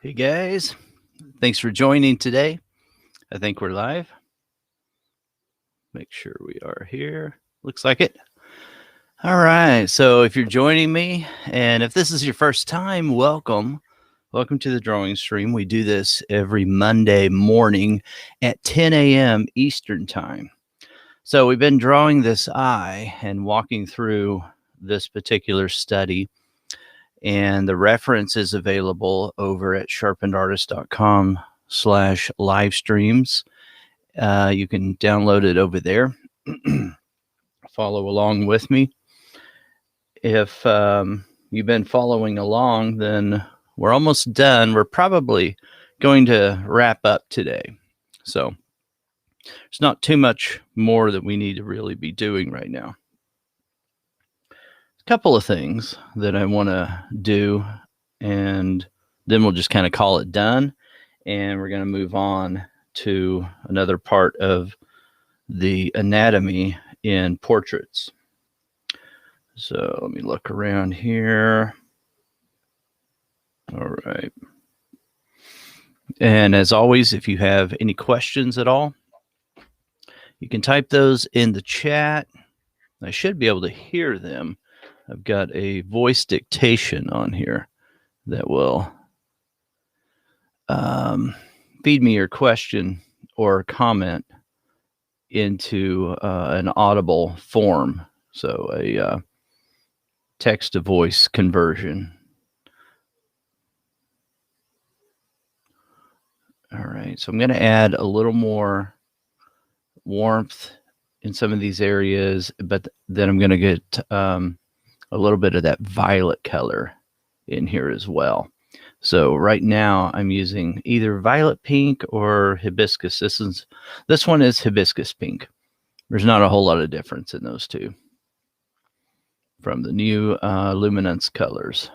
Hey guys, thanks for joining today. I think we're live. Make sure we are here. Looks like it. All right. So if you're joining me, and if this is your first time, welcome. Welcome to the drawing stream. We do this every Monday morning at 10 a.m. Eastern Time. So we've been drawing this eye and walking through this particular study. And the reference is available over at sharpenedartist.com/live streams. You can download it over there. Follow along with me. If you've been following along, then we're almost done. We're probably going to wrap up today. So there's not too much more that we need to really be doing right now. A couple of things that I want to do, and then we'll just kind of call it done. And we're going to move on to another part of the anatomy in portraits. So let me look around here. All right. And as always, if you have any questions at all, you can type those in the chat. I should be able to hear them. I've got a voice dictation on here that will feed me your question or comment into an audible form. So a text to voice conversion. All right, so I'm going to add a little more warmth in some of these areas, but then I'm going to get a little bit of that violet color in here as well. So right now I'm using either violet pink or hibiscus. This one is hibiscus pink. There's not a whole lot of difference in those two from the new luminance colors.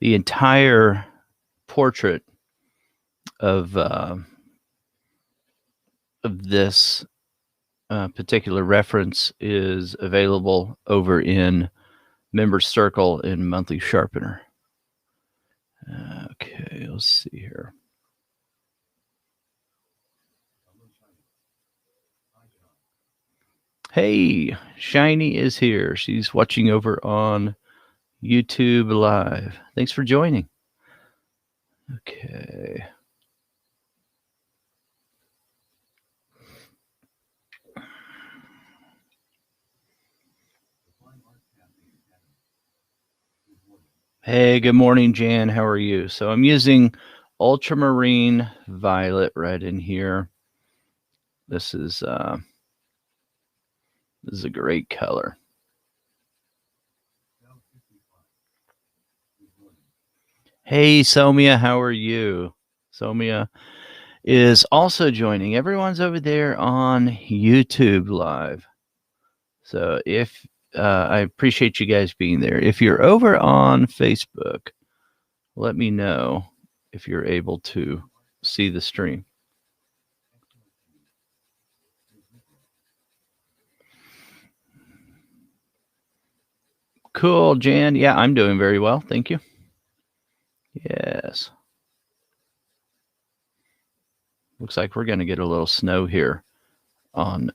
The entire portrait of this particular reference is available over in Members Circle in Monthly Sharpener. Okay, let's see here. Hey, Shiny is here. She's watching over on YouTube Live. Thanks for joining. Okay. Hey, good morning, Jan. How are you? So I'm using ultramarine violet right in here. This is a great color. Hey, Somia, how are you? Somia is also joining. Everyone's over there on YouTube Live. So if I appreciate you guys being there. If you're over on Facebook, let me know if you're able to see the stream. Cool, Jan. Yeah, I'm doing very well. Thank you. Yes. Looks like we're going to get a little snow here on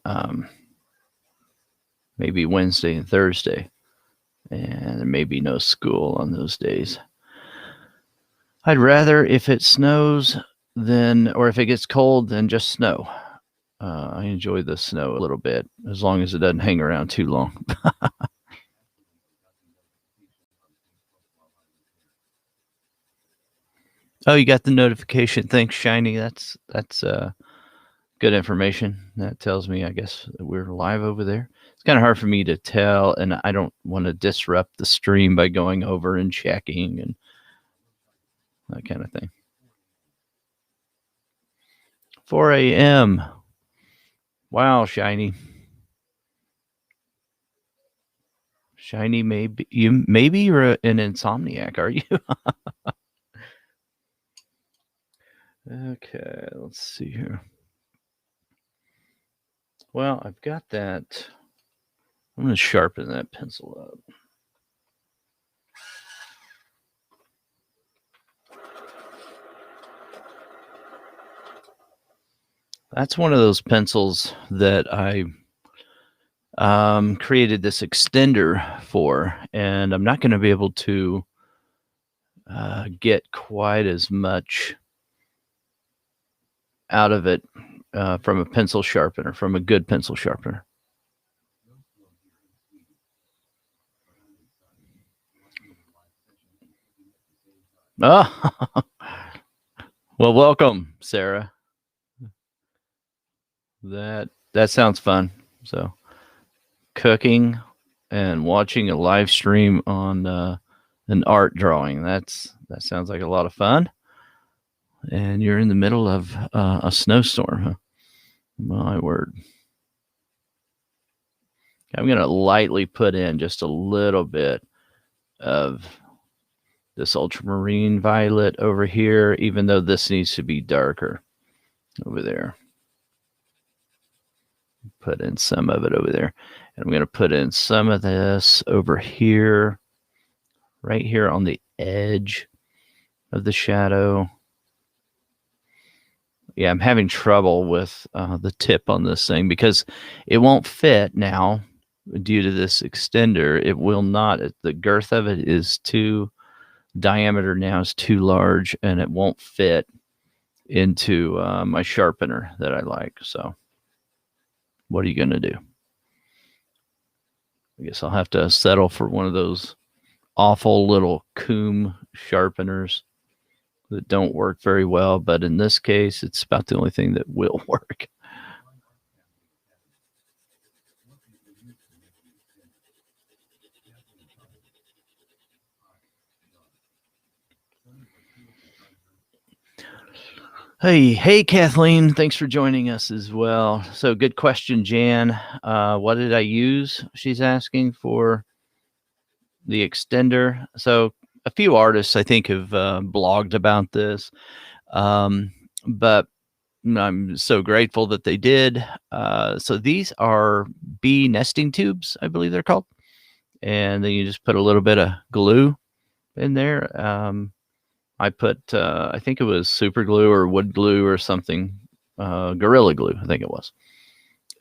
maybe Wednesday and Thursday. And there may be no school on those days. I'd rather if it snows or if it gets cold, then just snow. I enjoy the snow a little bit, as long as it doesn't hang around too long. Oh, you got the notification. Thanks, Shiny. That's good information. That tells me, I guess, that we're live over there. It's kind of hard for me to tell, and I don't want to disrupt the stream by going over and checking and that kind of thing. 4 a.m. Wow, Shiny. Shiny, maybe you're an insomniac, are you? Okay, let's see here. Well, I've got that I'm going to sharpen that pencil up. That's one of those pencils that I created this extender for, and I'm not going to be able to get quite as much out of it from a pencil sharpener, from a good pencil sharpener. Oh, well, welcome, Sarah. That sounds fun. So, cooking and watching a live stream on an art drawing. That sounds like a lot of fun. And you're in the middle of a snowstorm, huh? My word. I'm going to lightly put in just a little bit of this ultramarine violet over here, even though this needs to be darker over there. Put in some of it over there. And I'm going to put in some of this over here, right here on the edge of the shadow. Yeah, I'm having trouble with the tip on this thing because it won't fit now due to this extender. It will not. The girth of it is too, diameter now is too large, and it won't fit into my sharpener that I like. So what are you going to do? I guess I'll have to settle for one of those awful little Coom sharpeners that don't work very well, but in this case, it's about the only thing that will work. Hey, Kathleen, thanks for joining us as well. So good question, Jan. What did I use? She's asking for the extender. So a few artists, I think, have blogged about this, but I'm so grateful that they did. So these are bee nesting tubes, I believe they're called. And then you just put a little bit of glue in there. I put, I think it was super glue or wood glue or something, Gorilla Glue, I think it was.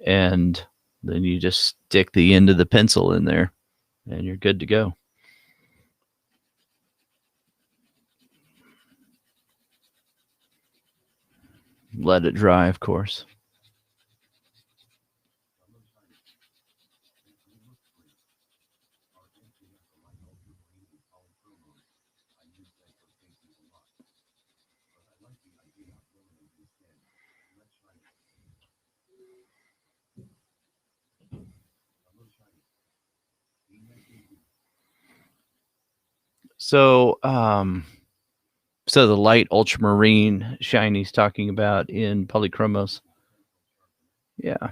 And then you just stick the end of the pencil in there and you're good to go. Let it dry, of course. So, so the light ultramarine shiny's talking about in Polychromos. Yeah.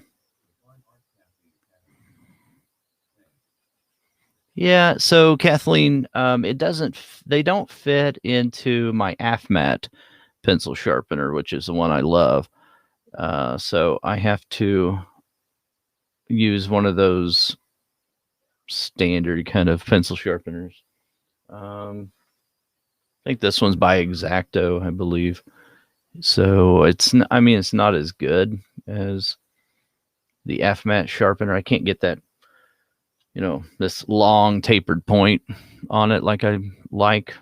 Yeah. So Kathleen, they don't fit into my AFMAT pencil sharpener, which is the one I love. So I have to use one of those standard kind of pencil sharpeners. I think this one's by X-Acto, I believe. So it's not as good as the AFMAT sharpener. I can't get that, this long tapered point on it like I like,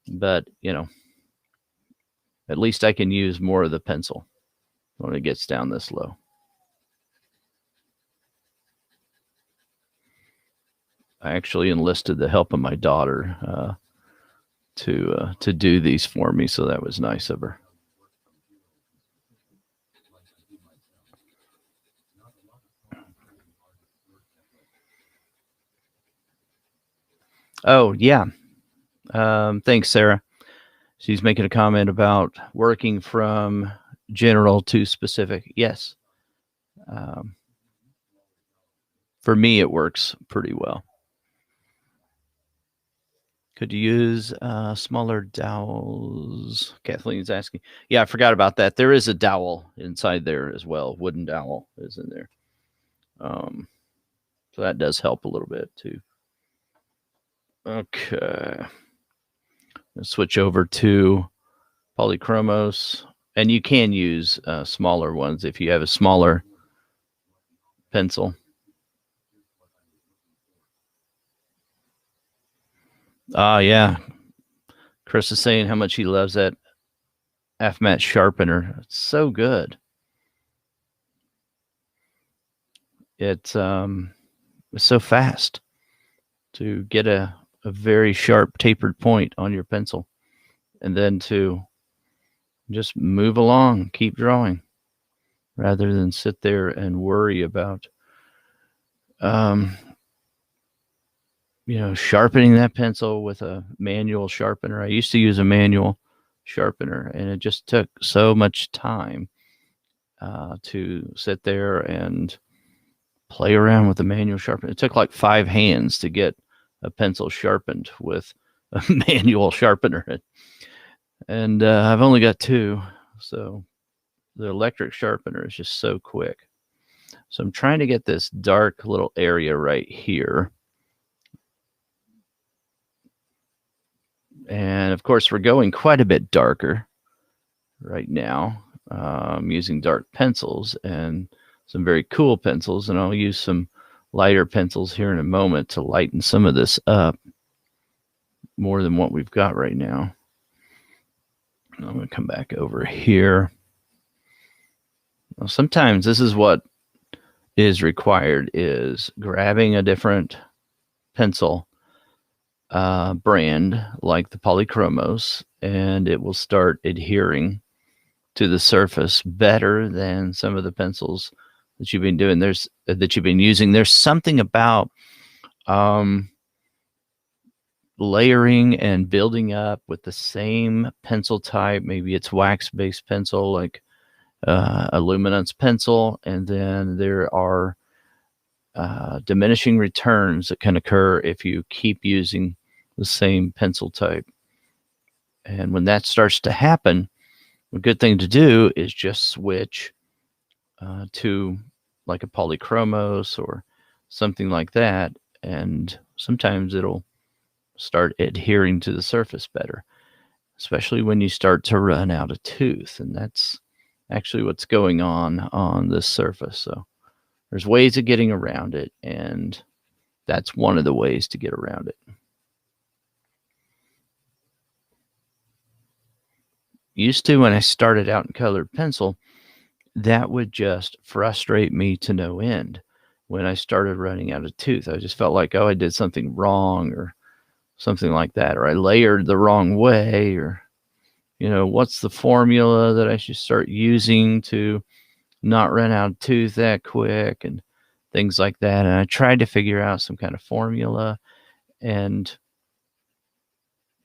but at least I can use more of the pencil when it gets down this low. I actually enlisted the help of my daughter to do these for me, so that was nice of her. Oh yeah, thanks, Sarah. She's making a comment about working from general to specific. Yes, for me it works pretty well. Could you use smaller dowels? Kathleen's asking. Yeah, I forgot about that. There is a dowel inside there as well. Wooden dowel is in there. So that does help a little bit too. Okay. Let's switch over to Polychromos. And you can use smaller ones if you have a smaller pencil. Yeah. Chris is saying how much he loves that AFMAT sharpener. It's so good. It's so fast to get a very sharp tapered point on your pencil, and then to just move along, keep drawing, rather than sit there and worry about sharpening that pencil with a manual sharpener. I used to use a manual sharpener, and it just took so much time to sit there and play around with the manual sharpener. It took like 5 hands to get a pencil sharpened with a manual sharpener. And I've only got 2, so the electric sharpener is just so quick. So I'm trying to get this dark little area right here. And of course, we're going quite a bit darker right now. I'm using dark pencils and some very cool pencils, and I'll use some lighter pencils here in a moment to lighten some of this up more than what we've got right now. I'm going to come back over here. Well, sometimes this is what is required, is grabbing a different pencil brand like the Polychromos, and it will start adhering to the surface better than some of the pencils that you've been doing. That you've been using. There's something about layering and building up with the same pencil type. Maybe it's wax-based pencil like a luminance pencil, and then there are diminishing returns that can occur if you keep using the same pencil type. And when that starts to happen, a good thing to do is just switch to like a Polychromos or something like that, and sometimes it'll start adhering to the surface better, especially when you start to run out of tooth. And that's actually what's going on this surface. So there's ways of getting around it, and that's one of the ways to get around it. Used to, when I started out in colored pencil, that would just frustrate me to no end. When I started running out of tooth, I just felt like, I did something wrong or something like that, or I layered the wrong way, or, what's the formula that I should start using to not run out of tooth that quick, and things like that. And I tried to figure out some kind of formula, and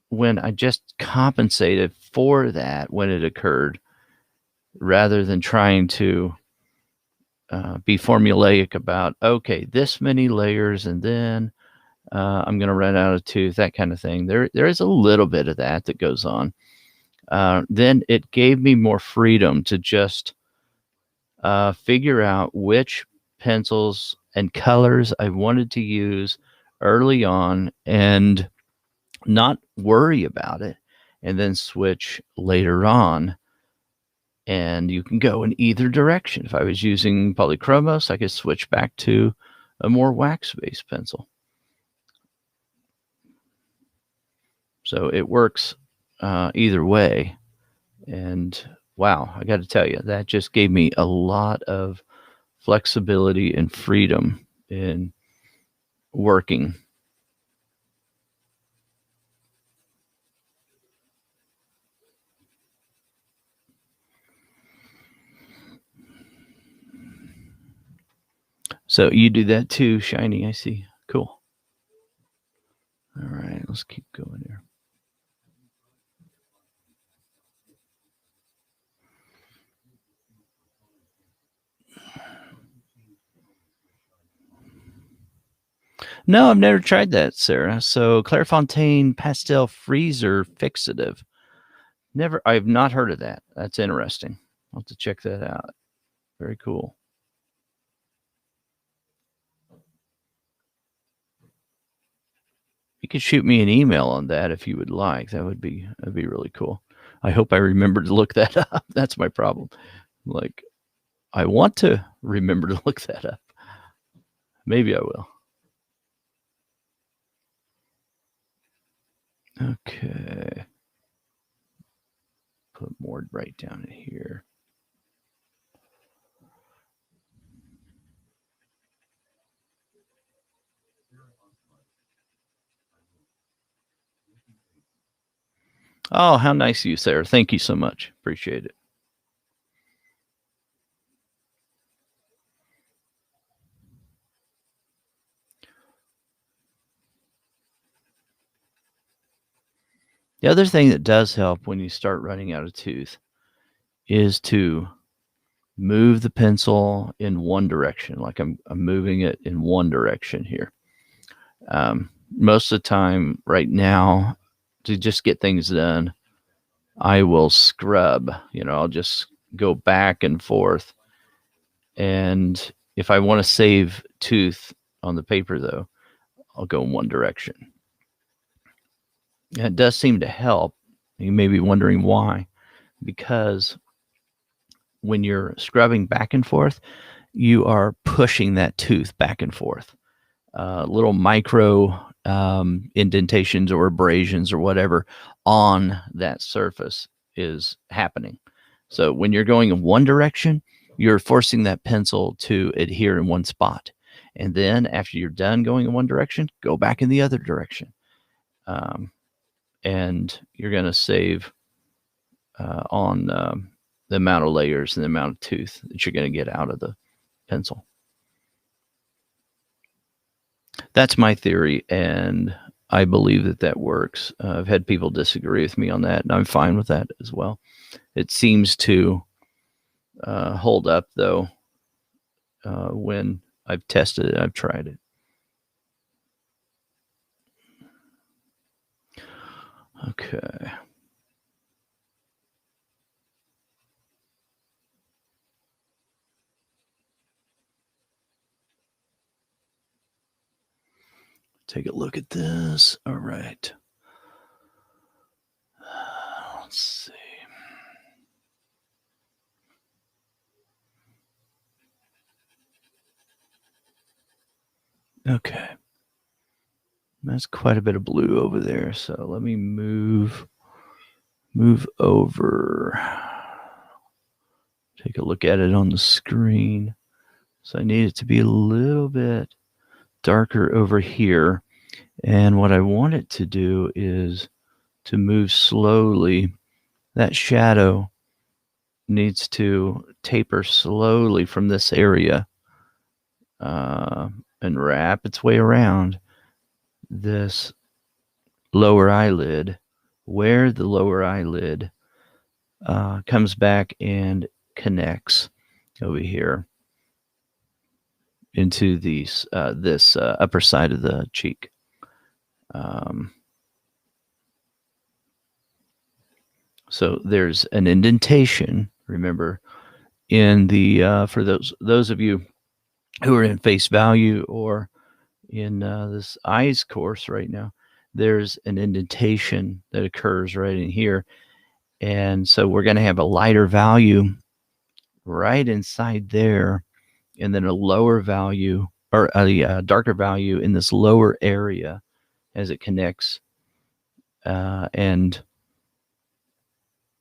when I just compensated for that when it occurred, rather than trying to be formulaic about, okay, this many layers and then I'm going to run out of tooth, that kind of thing. There is a little bit of that goes on. Then it gave me more freedom to just figure out which pencils and colors I wanted to use early on and not worry about it, and then switch later on. And you can go in either direction. If I was using Polychromos, I could switch back to a more wax-based pencil. So it works either way. And wow, I got to tell you, that just gave me a lot of flexibility and freedom in working. So you do that too, Shiny, I see. Cool. All right, let's keep going here. No, I've never tried that, Sarah. So Clairefontaine Pastel Freezer Fixative. I've not heard of that. That's interesting. I'll have to check that out. Very cool. could shoot me an email on that if you would like. That'd be really cool. I hope I remember to look that up. That's my problem. Like, I want to remember to look that up. Maybe I will. Okay. Put more right down in here. Oh, how nice of you, Sarah. Thank you so much. Appreciate it. The other thing that does help when you start running out of tooth is to move the pencil in one direction. Like I'm moving it in one direction here. Most of the time right now, to just get things done, I will scrub. I'll just go back and forth. And if I want to save tooth on the paper, though, I'll go in one direction. And it does seem to help. You may be wondering why. Because when you're scrubbing back and forth, you are pushing that tooth back and forth. Little micro indentations or abrasions or whatever on that surface is happening. So when you're going in one direction, you're forcing that pencil to adhere in one spot. And then after you're done going in one direction, go back in the other direction. And you're going to save on the amount of layers and the amount of tooth that you're going to get out of the pencil. That's my theory, and I believe that works. I've had people disagree with me on that, and I'm fine with that as well. It seems to hold up, though, when I've tested it, I've tried it. Okay. Take a look at this. All right. Let's see. Okay. That's quite a bit of blue over there. So let me move over. Take a look at it on the screen. So I need it to be a little bit darker over here. And what I want it to do is to move slowly. That shadow needs to taper slowly from this area and wrap its way around this lower eyelid, where the lower eyelid comes back and connects over here into this upper side of the cheek. So there's an indentation, remember, in the for those of you who are in face value or in this eyes course right now, there's an indentation that occurs right in here. And so we're going to have a lighter value right inside there, and then a lower value or a darker value in this lower area as it connects. And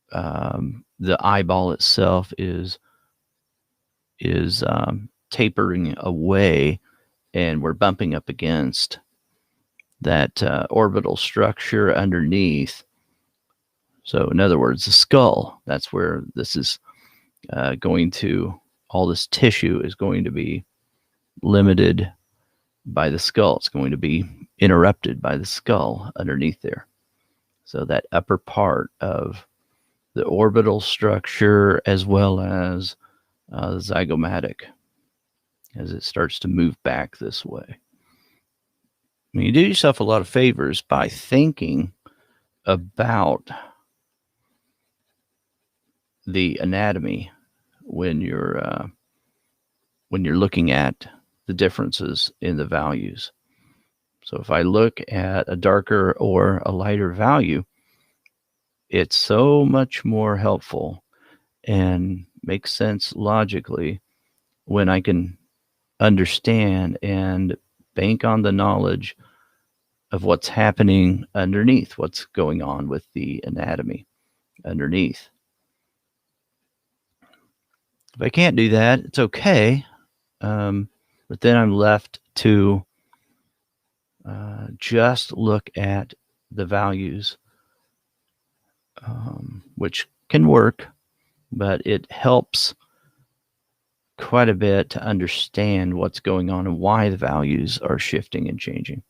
the eyeball itself is tapering away, and we're bumping up against that orbital structure underneath. So in other words, the skull, that's where this is all this tissue is going to be limited by the skull. It's going to be interrupted by the skull underneath there. So that upper part of the orbital structure, as well as the zygomatic, as it starts to move back this way. I mean, you do yourself a lot of favors by thinking about the anatomy when you're looking at the differences in the values. So if I look at a darker or a lighter value, it's so much more helpful and makes sense logically when I can understand and bank on the knowledge of what's happening underneath, what's going on with the anatomy underneath. If I can't do that, it's okay. But then I'm left to just look at the values, which can work, but it helps quite a bit to understand what's going on and why the values are shifting and changing.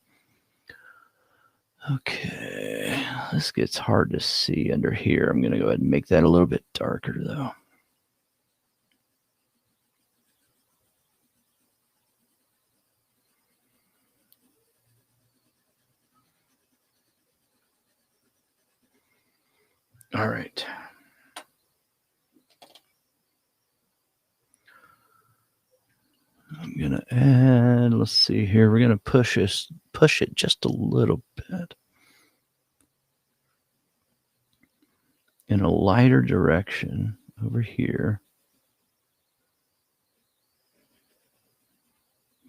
Okay, this gets hard to see under here. I'm going to go ahead and make that a little bit darker, though. All right. I'm going to add, let's see here. We're going to push it just a little bit in a lighter direction over here.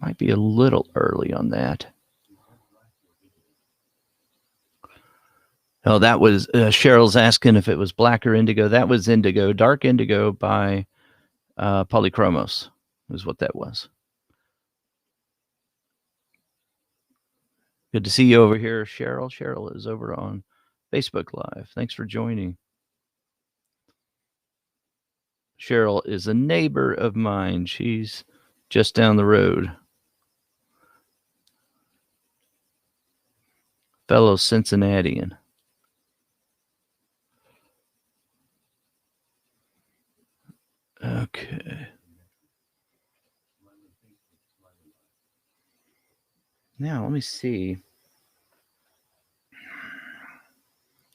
Might be a little early on that. Oh, that was Cheryl's asking if it was black or indigo. That was indigo, dark indigo by Polychromos is what that was. Good to see you over here, Cheryl. Cheryl is over on Facebook Live. Thanks for joining. Cheryl is a neighbor of mine. She's just down the road. Fellow Cincinnatian. Okay. Now, let me see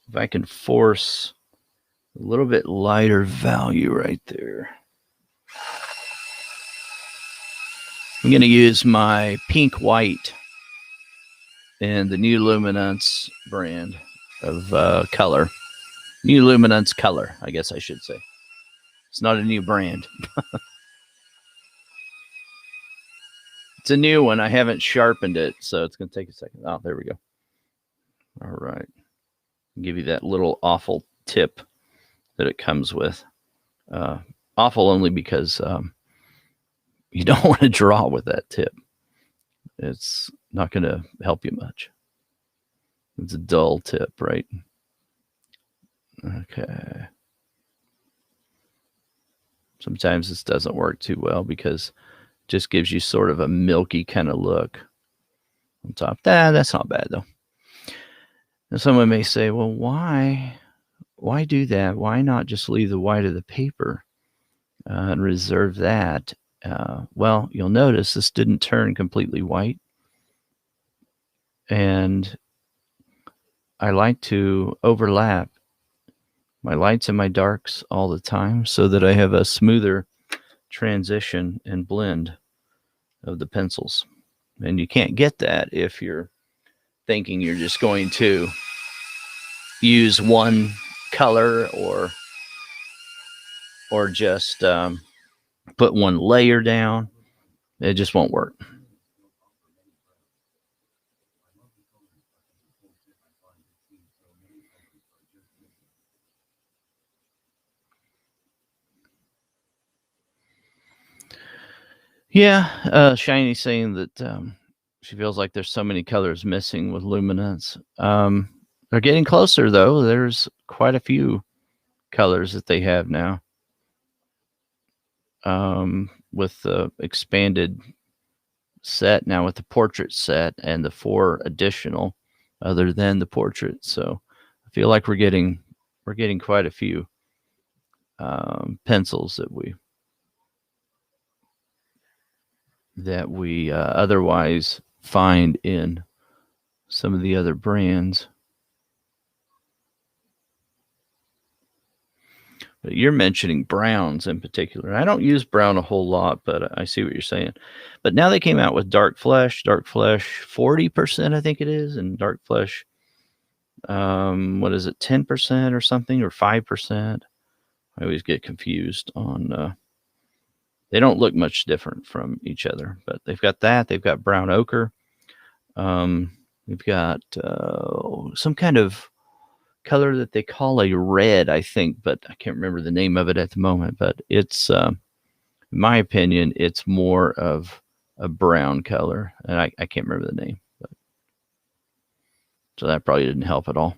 if I can force a little bit lighter value right there. I'm going to use my pink white and the New Luminance brand of color. New Luminance color, I guess I should say. It's not a new brand. It's a new one. I haven't sharpened it, so it's going to take a second. Oh, there we go. All right. I'll give you that little awful tip that it comes with. Awful only because you don't want to draw with that tip. It's not going to help you much. It's a dull tip, right? Okay. Sometimes this doesn't work too well because it just gives you sort of a milky kind of look on top. That's not bad, though. And someone may say, well, why do that? Why not just leave the white of the paper and reserve that? Well, you'll notice this didn't turn completely white. And I like to overlap my lights and my darks all the time so that I have a smoother transition and blend of the pencils. And you can't get that if you're thinking you're just going to use one color or just put one layer down. It just won't work. Yeah, Shiny's saying that she feels like there's so many colors missing with Luminance. They're getting closer, though. There's quite a few colors that they have now with the expanded set now with the portrait set and the 4 additional other than the portrait. So I feel like we're getting quite a few pencils that we otherwise find in some of the other brands. But you're mentioning browns in particular. I don't use brown a whole lot, but I see what you're saying. But now they came out with dark flesh 40%, I think it is, and dark flesh, what is it, 10% or something, or 5%? I always get confused on. They don't look much different from each other, but they've got that. They've got brown ochre. We've got some kind of color that they call a red, I think, but I can't remember the name of it at the moment. But it's, in my opinion, it's more of a brown color, and I can't remember the name. But, so that probably didn't help at all.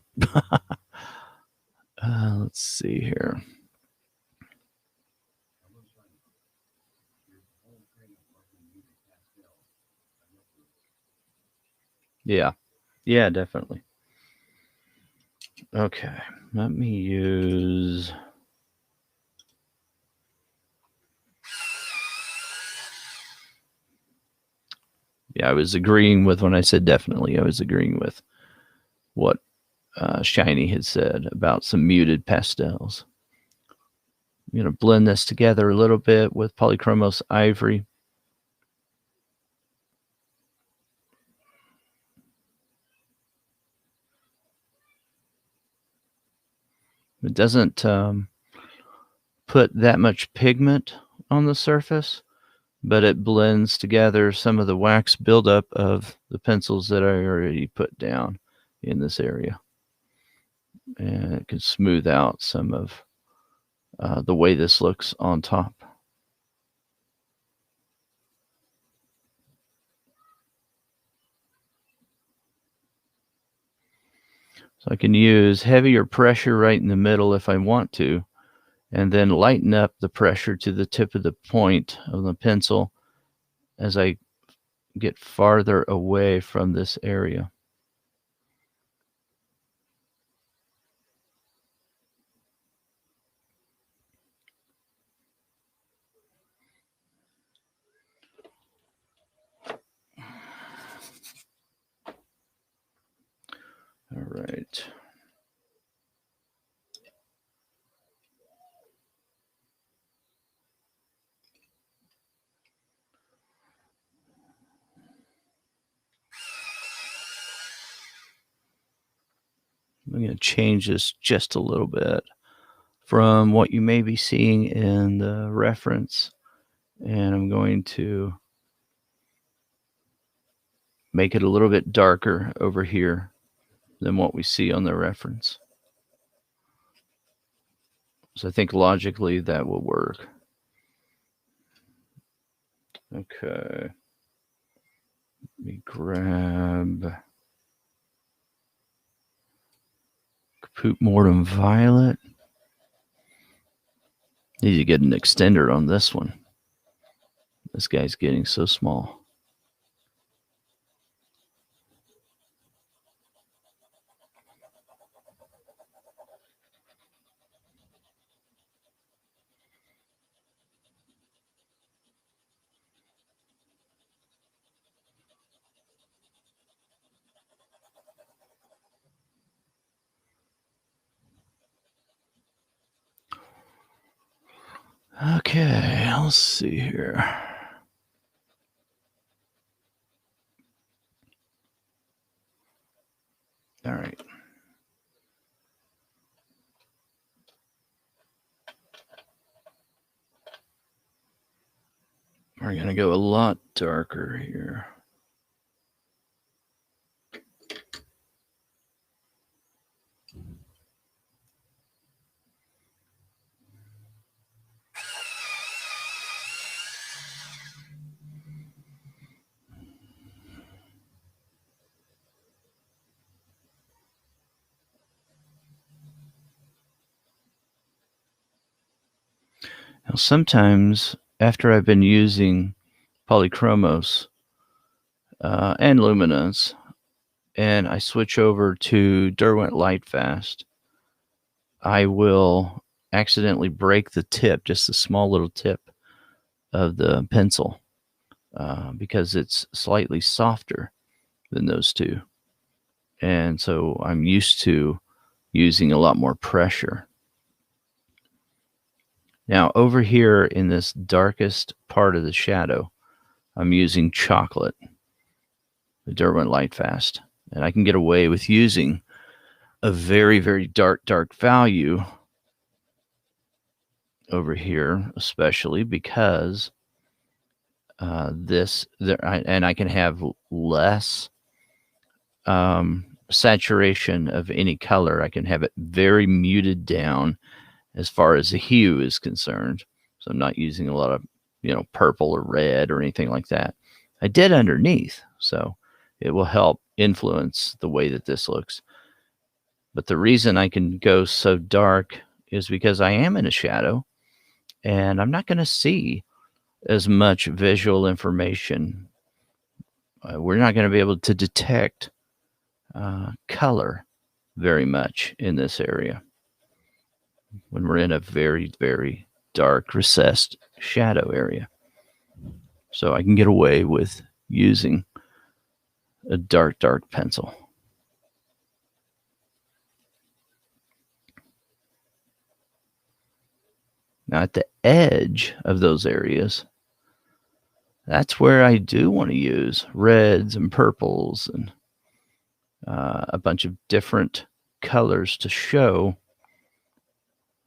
Let's see here. Yeah, definitely. Okay, let me use. Yeah, I was agreeing with when I said definitely. I was agreeing with what Shiny had said about some muted pastels. I'm going to blend this together a little bit with Polychromos Ivory. It doesn't put that much pigment on the surface, but it blends together some of the wax buildup of the pencils that I already put down in this area. And it can smooth out some of the way this looks on top. So I can use heavier pressure right in the middle if I want to, and then lighten up the pressure to the tip of the point of the pencil as I get farther away from this area. All right. I'm going to change this just a little bit from what you may be seeing in the reference. And I'm going to make it a little bit darker over here than what we see on the reference. So I think logically that will work. Okay. Let me grab Caput Mortem Violet. Need to get an extender on this one. This guy's getting so small. Okay, let's see here. All right. We're going to go a lot darker here. Now, sometimes after I've been using Polychromos and Luminance, and I switch over to Derwent Lightfast, I will accidentally break the tip, just a small little tip of the pencil, because it's slightly softer than those two. And so I'm used to using a lot more pressure. Now over here in this darkest part of the shadow, I'm using chocolate, the Derwent Lightfast, and I can get away with using a very, very dark value over here, especially because and I can have less saturation of any color. I can have it very muted down as far as the hue is concerned. So I'm not using a lot of, purple or red or anything like that. I did underneath, so it will help influence the way that this looks. But the reason I can go so dark is because I am in a shadow and I'm not going to see as much visual information. We're not going to be able to detect color very much in this area when we're in a very, very dark, recessed shadow area. So I can get away with using a dark pencil. Now at the edge of those areas, that's where I do want to use reds and purples and a bunch of different colors to show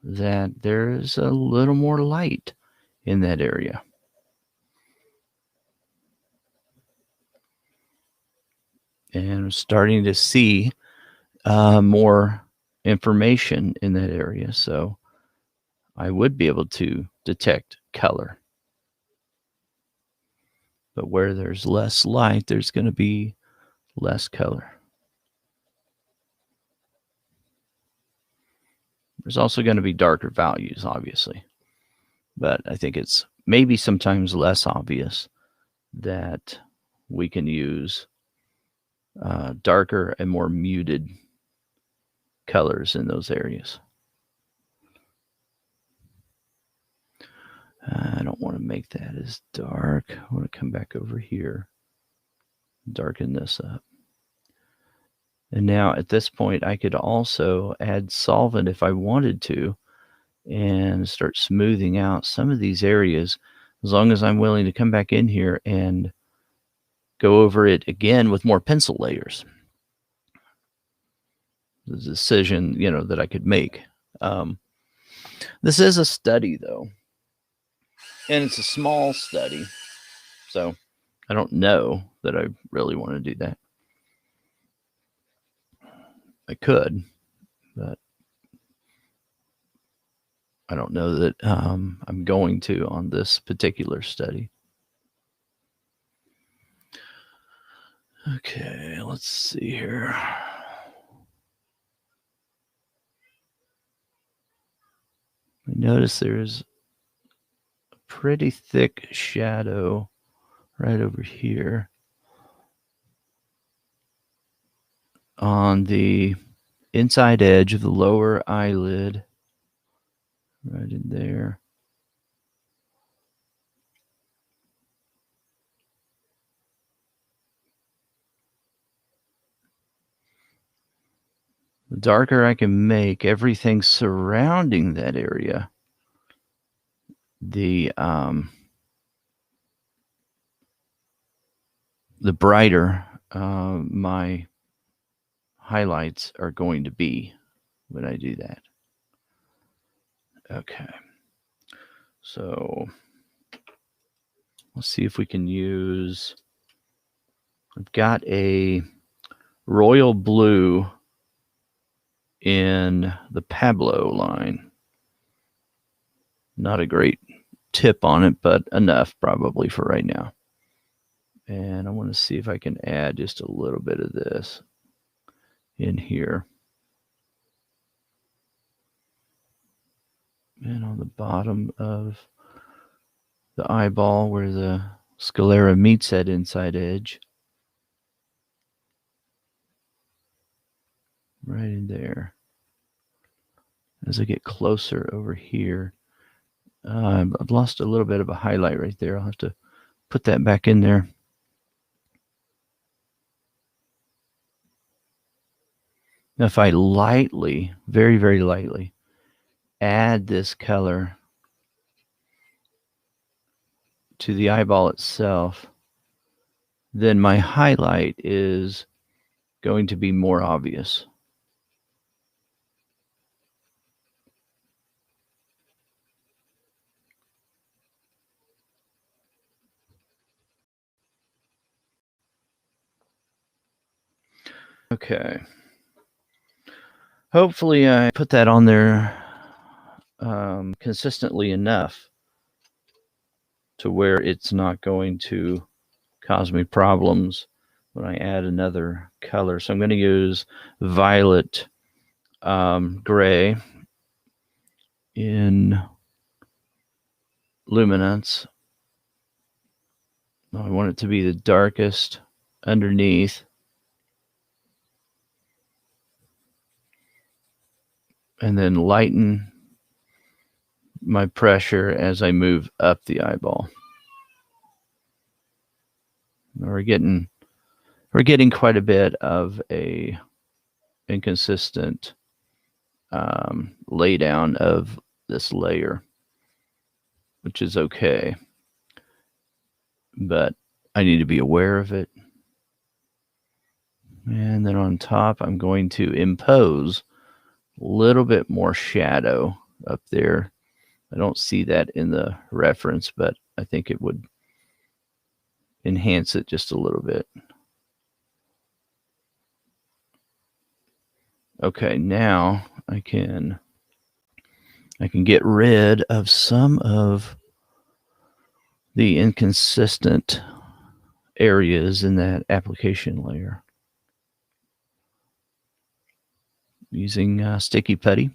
that there's a little more light in that area. And I'm starting to see more information in that area. So I would be able to detect color. But where there's less light, there's going to be less color. There's also going to be darker values, obviously. But I think it's maybe sometimes less obvious that we can use darker and more muted colors in those areas. I don't want to make that as dark. I want to come back over here, darken this up. And now at this point, I could also add solvent if I wanted to and start smoothing out some of these areas, as long as I'm willing to come back in here and go over it again with more pencil layers. The decision, that I could make. This is a study, though, and it's a small study, so I don't know that I really want to do that. I could, but I don't know that I'm going to on this particular study. Okay, let's see here. I notice there's a pretty thick shadow right over here on the inside edge of the lower eyelid, right in there. The darker I can make everything surrounding that area, the brighter my highlights are going to be when I do that. Okay. So let's see if we can use, I've got a royal blue in the Pablo line. Not a great tip on it, but enough probably for right now. And I want to see if I can add just a little bit of this in here. And on the bottom of the eyeball where the sclera meets that inside edge. Right in there. As I get closer over here, I've lost a little bit of a highlight right there. I'll have to put that back in there. Now, if I lightly, very, very lightly, add this color to the eyeball itself, then my highlight is going to be more obvious. Okay. Hopefully I put that on there consistently enough to where it's not going to cause me problems when I add another color. So I'm going to use violet gray in luminance. I want it to be the darkest underneath. And then lighten my pressure as I move up the eyeball. We're getting quite a bit of a inconsistent lay down of this layer, which is okay, but I need to be aware of it. And then on top, I'm going to impose a little bit more shadow up there. I don't see that in the reference, but I think it would enhance it just a little bit. Okay, now I can get rid of some of the inconsistent areas in that application layer using sticky putty.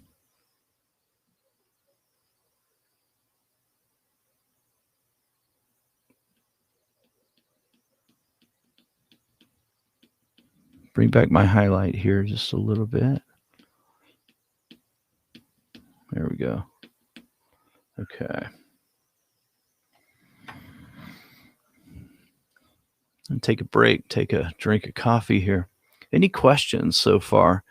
Bring back my highlight here just a little bit. There we go. Okay. And take a break, take a drink of coffee here. Any questions so far?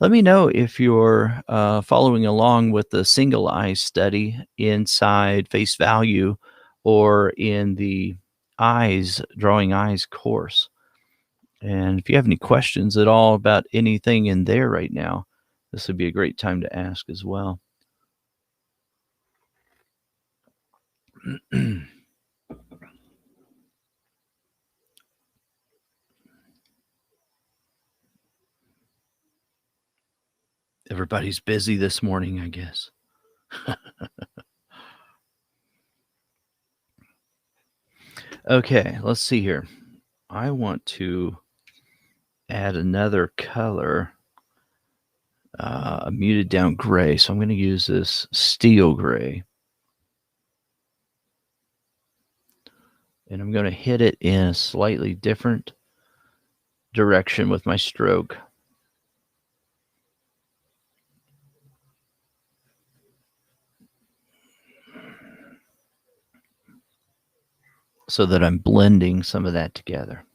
Let me know if you're following along with the single eye study inside Face Value or in the Drawing Eyes course. And if you have any questions at all about anything in there right now, this would be a great time to ask as well. Everybody's busy this morning, I guess. Okay, let's see here. I want to add another color, a muted down gray. So I'm going to use this steel gray. And I'm going to hit it in a slightly different direction with my stroke. So that I'm blending some of that together.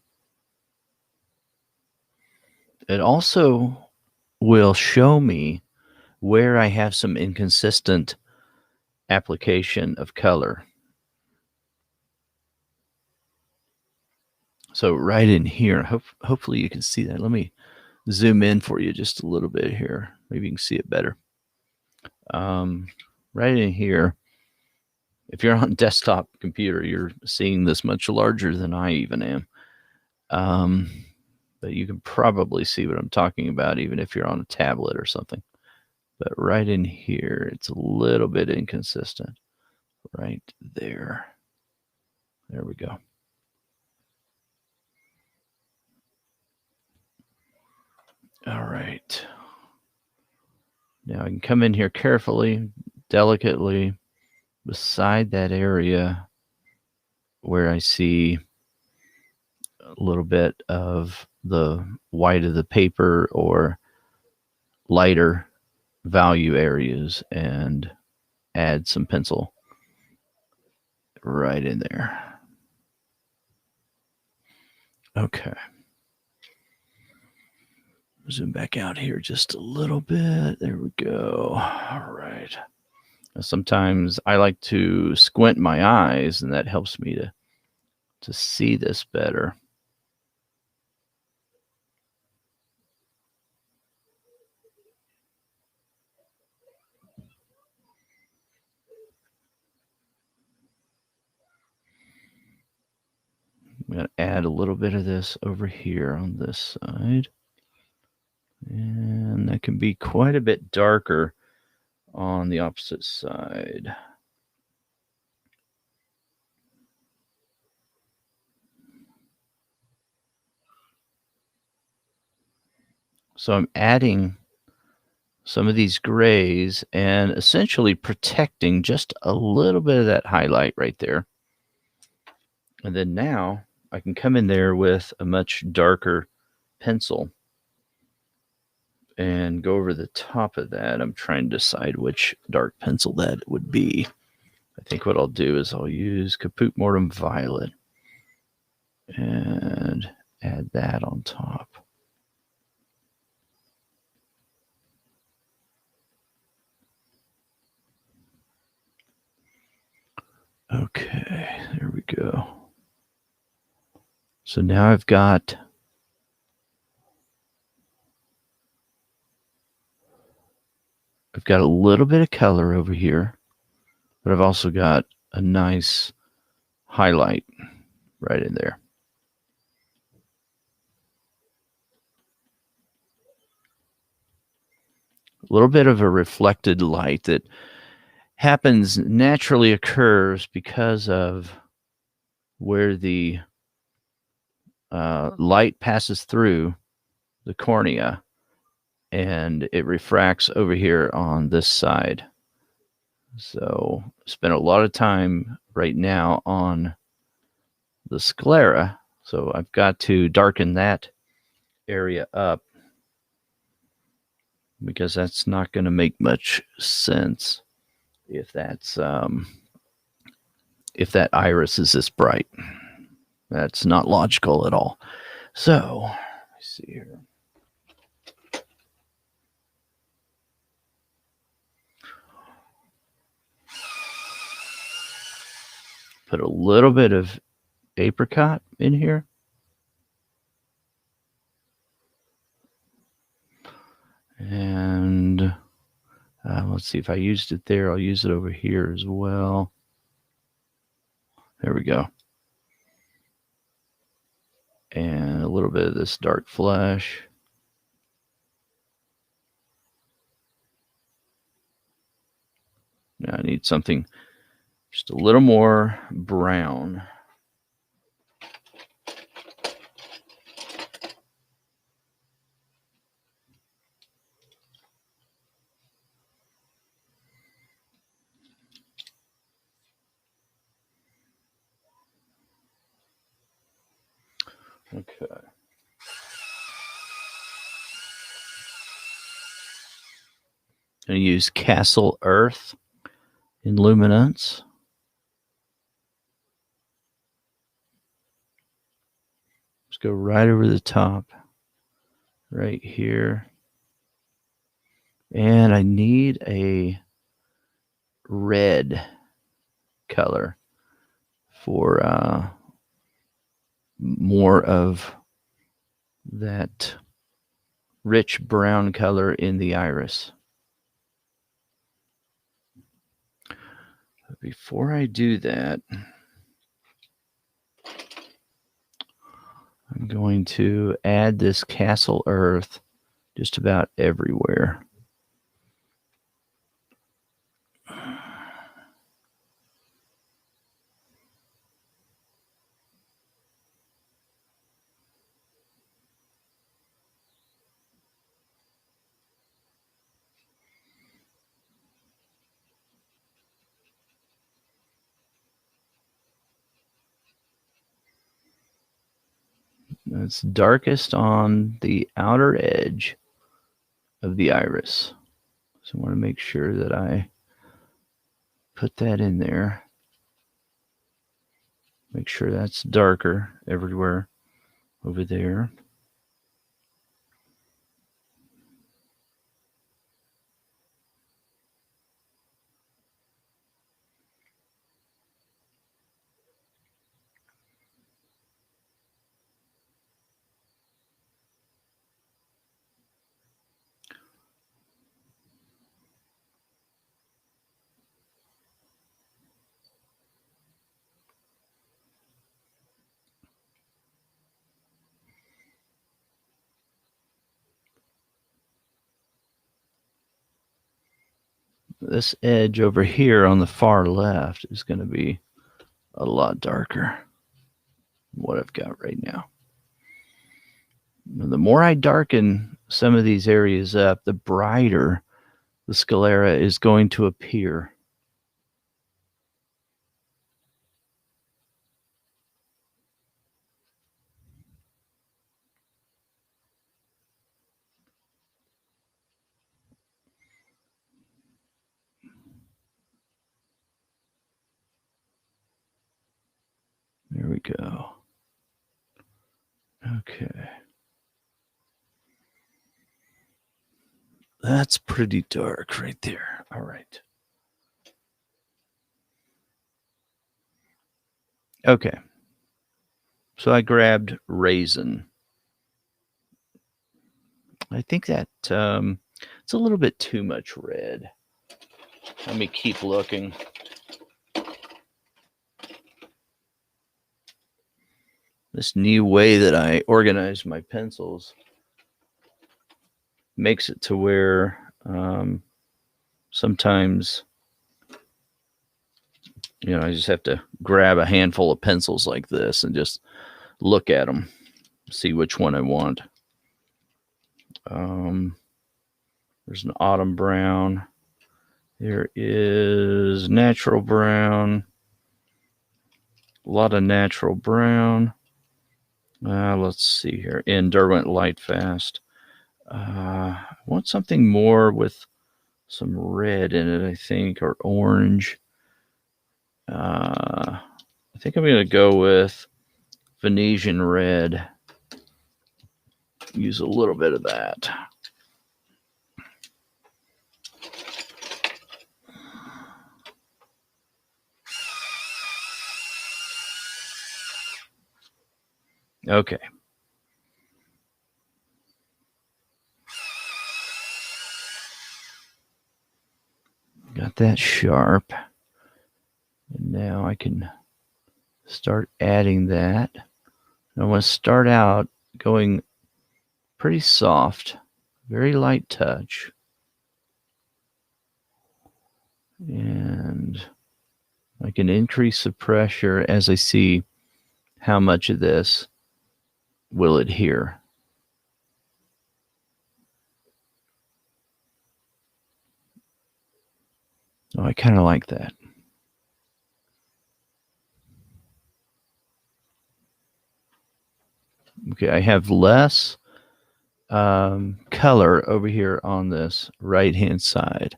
It also will show me where I have some inconsistent application of color. So right in here, hopefully you can see that. Let me zoom in for you just a little bit here. Maybe you can see it better. Right in here, if you're on a desktop computer, you're seeing this much larger than I even am. But you can probably see what I'm talking about, even if you're on a tablet or something. But right in here, it's a little bit inconsistent. Right there. There we go. All right. Now I can come in here carefully, delicately, beside that area where I see a little bit of the white of the paper or lighter value areas and add some pencil right in there. Okay. Zoom back out here just a little bit. There we go. All right. Sometimes I like to squint my eyes, and that helps me to see this better. I'm going to add a little bit of this over here on this side. And that can be quite a bit darker on the opposite side. So I'm adding some of these grays and essentially protecting just a little bit of that highlight right there. And then now I can come in there with a much darker pencil and go over the top of that. I'm trying to decide which dark pencil that would be. I think what I'll do is I'll use Caput Mortem Violet and add that on top. Okay, there we go. So now I've got a little bit of color over here, but I've also got a nice highlight right in there. A little bit of a reflected light that naturally occurs because of where the light passes through the cornea, and it refracts over here on this side. So spend a lot of time right now on the sclera. So I've got to darken that area up because that's not going to make much sense if that iris is this bright. That's not logical at all. So let's see here. Put a little bit of apricot in here. And let's see, if I used it there, I'll use it over here as well. There we go. And a little bit of this dark flesh. Now I need something just a little more brown. Okay. I'm going to use Castle Earth in Luminance. Just go right over the top, right here. And I need a red color for more of that rich brown color in the iris. But before I do that, I'm going to add this Castle Earth just about everywhere. It's darkest on the outer edge of the iris. So I want to make sure that I put that in there. Make sure that's darker everywhere over there. This edge over here on the far left is going to be a lot darker than what I've got right now. The more I darken some of these areas up, the brighter the sclera is going to appear. There we go. Okay. That's pretty dark right there. All right. Okay. So I grabbed Raisin. I think that it's a little bit too much red. Let me keep looking. This new way that I organize my pencils makes it to where sometimes, I just have to grab a handful of pencils like this and just look at them, see which one I want. There's an autumn brown. There is natural brown. A lot of natural brown. Let's see here. In Derwent Lightfast. I want something more with some red in it, I think, or orange. I think I'm going to go with Venetian red. Use a little bit of that. Okay. Got that sharp. And now I can start adding that. I want to start out going pretty soft, very light touch. And I can increase the pressure as I see how much of this will adhere. Oh, I kind of like that. Okay, I have less color over here on this right-hand side.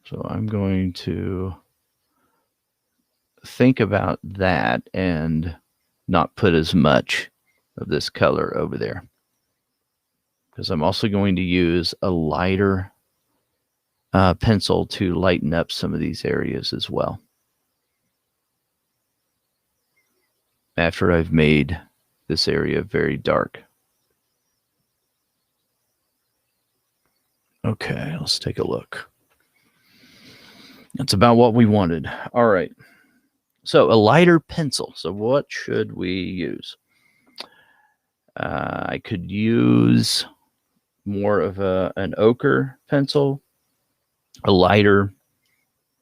So I'm going to think about that and not put as much of this color over there, because I'm also going to use a lighter pencil to lighten up some of these areas as well after I've made this area very dark. Okay, let's take a look. That's about what we wanted. All right. So a lighter pencil. So what should we use? I could use more of an ochre pencil, a lighter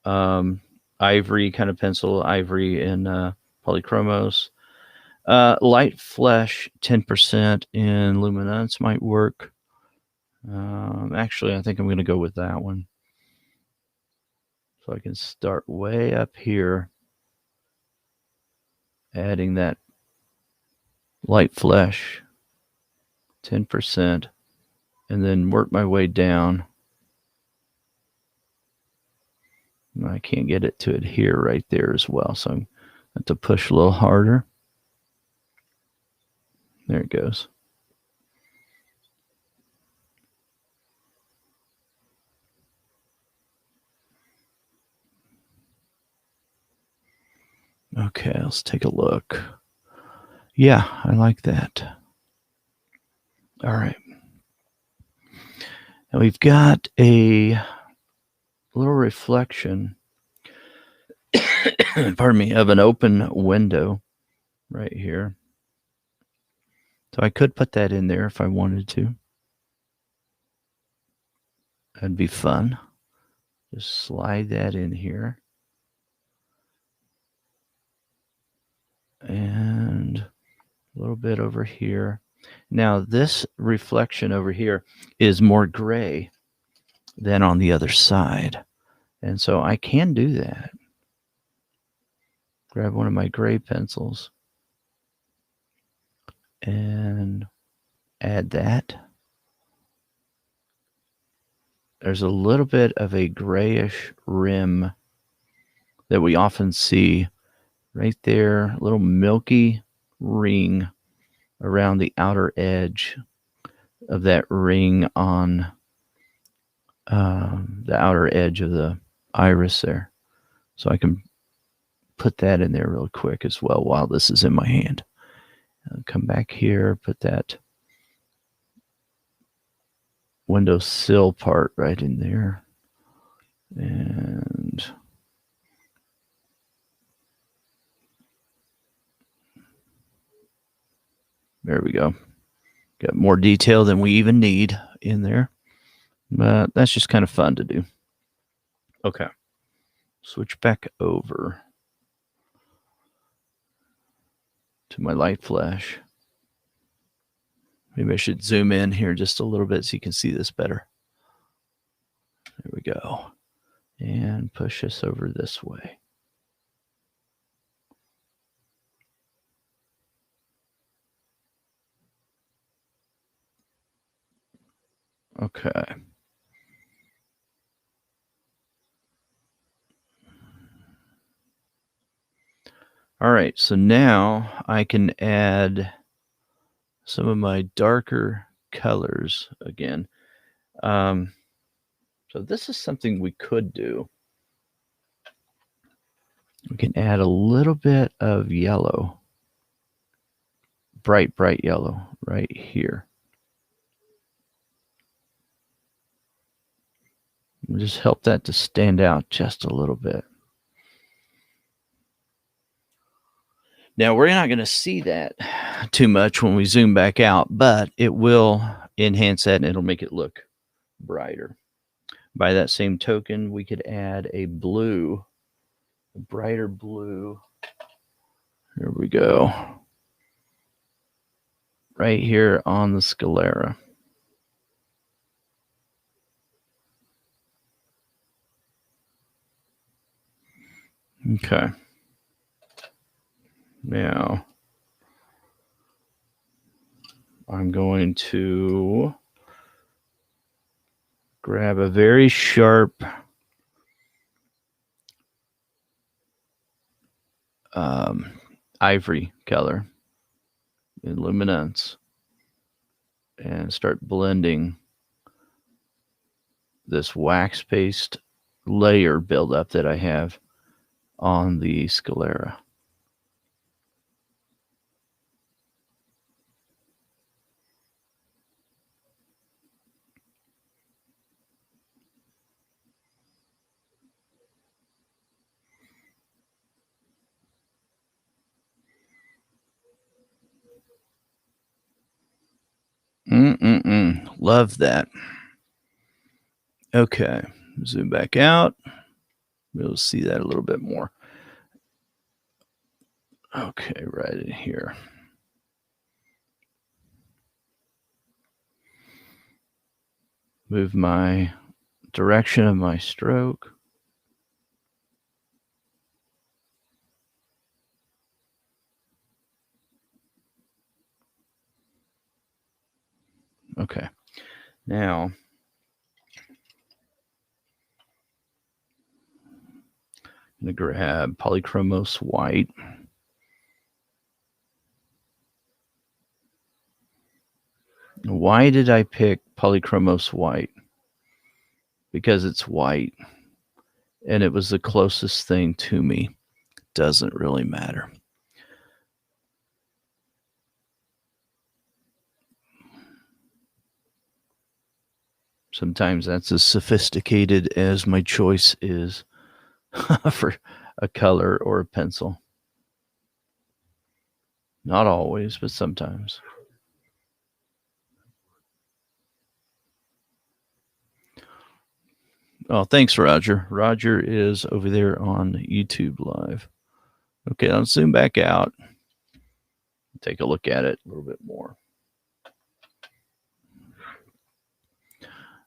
ivory kind of pencil, ivory and polychromos. Light flesh 10% in luminance might work. Actually, I think I'm going to go with that one. So I can start way up here, adding that light flesh 10%, and then work my way down. I can't get it to adhere right there as well, so I'm going to have to push a little harder. There it goes. Okay, let's take a look. Yeah, I like that. All right. And we've got a little reflection, pardon me, of an open window right here. So I could put that in there if I wanted to. That'd be fun. Just slide that in here. And a little bit over here. Now, this reflection over here is more gray than on the other side. And so I can do that. Grab one of my gray pencils and add that. There's a little bit of a grayish rim that we often see right there, a little milky ring around the outer edge of that ring on the outer edge of the iris there. So I can put that in there real quick as well while this is in my hand. Come back here, put that windowsill part right in there. And there we go. Got more detail than we even need in there. But that's just kind of fun to do. Okay. Switch back over to my light flash. Maybe I should zoom in here just a little bit so you can see this better. There we go. And push us over this way. Okay. All right, so now I can add some of my darker colors again. So this is something we could do. We can add a little bit of yellow, bright yellow right here. We'll just help that to stand out just a little bit. Now, we're not going to see that too much when we zoom back out, but it will enhance that and it'll make it look brighter. By that same token, we could add a blue, a brighter blue. Here we go. Right here on the sclera. Okay. Now, I'm going to grab a very sharp ivory color in luminance and start blending this wax paste layer buildup that I have on the sclera. Love that. Okay, zoom back out. We'll see that a little bit more. Okay, right in here. Move my direction of my stroke. Okay, now I'm going to grab Polychromos White. Why did I pick Polychromos White? Because it's white and it was the closest thing to me. Doesn't really matter. Sometimes that's as sophisticated as my choice is for a color or a pencil. Not always, but sometimes. Oh, thanks, Roger. Roger is over there on YouTube Live. Okay, I'll zoom back out. Take a look at it a little bit more.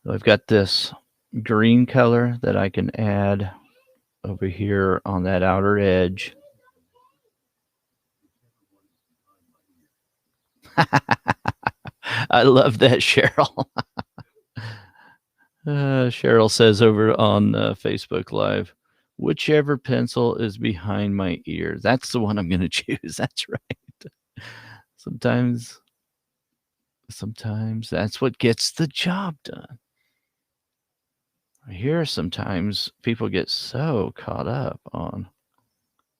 I've got this green color that I can add over here on that outer edge. I love that, Cheryl. Cheryl says over on Facebook Live, whichever pencil is behind my ear, that's the one I'm going to choose. That's right. Sometimes that's what gets the job done. I hear sometimes people get so caught up on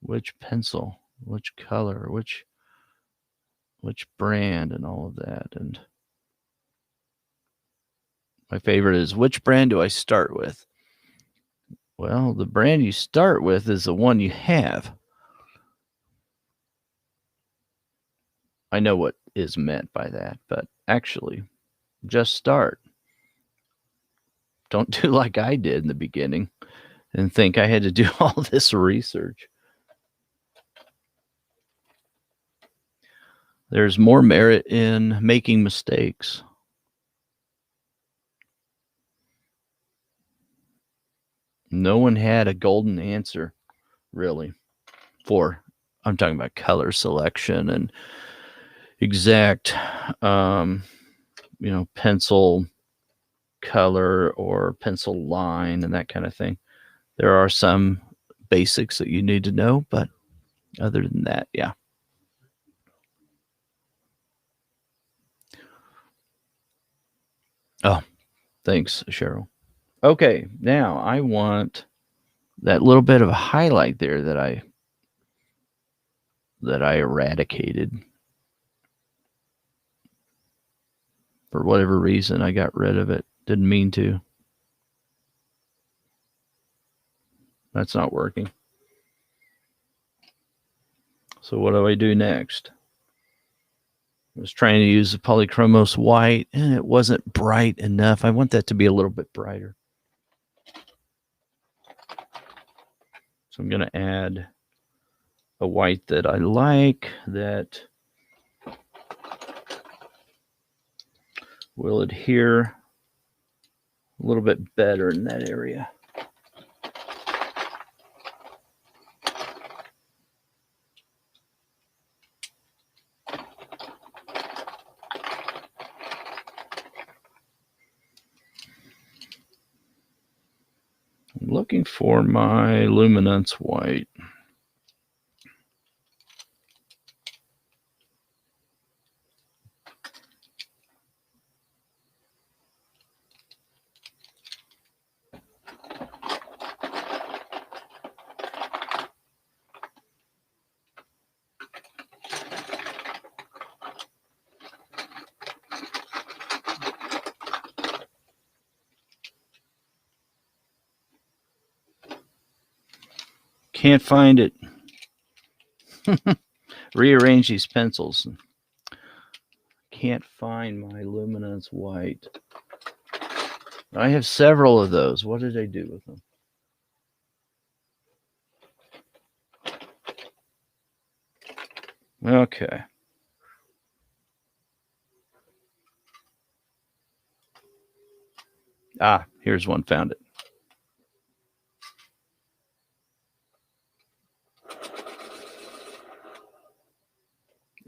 which pencil, which color, which brand, and all of that. And my favorite is, which brand do I start with? Well, the brand you start with is the one you have. I know what is meant by that, but actually, just start. Don't do like I did in the beginning and think I had to do all this research. There's more merit in making mistakes. No one had a golden answer, really, for, I'm talking about color selection and exact, pencil color or pencil line and that kind of thing. There are some basics that you need to know, but other than that, yeah. Oh, thanks, Cheryl. Okay, now I want that little bit of a highlight there that I eradicated. For whatever reason, I got rid of it. Didn't mean to. That's not working. So what do I do next? I was trying to use the Polychromos white, and it wasn't bright enough. I want that to be a little bit brighter. So I'm going to add a white that I like, that will adhere a little bit better in that area. I'm looking for my luminance white. Can't find it. Rearrange these pencils. Can't find my luminance white. I have several of those. What did I do with them? Okay. Here's one. Found it.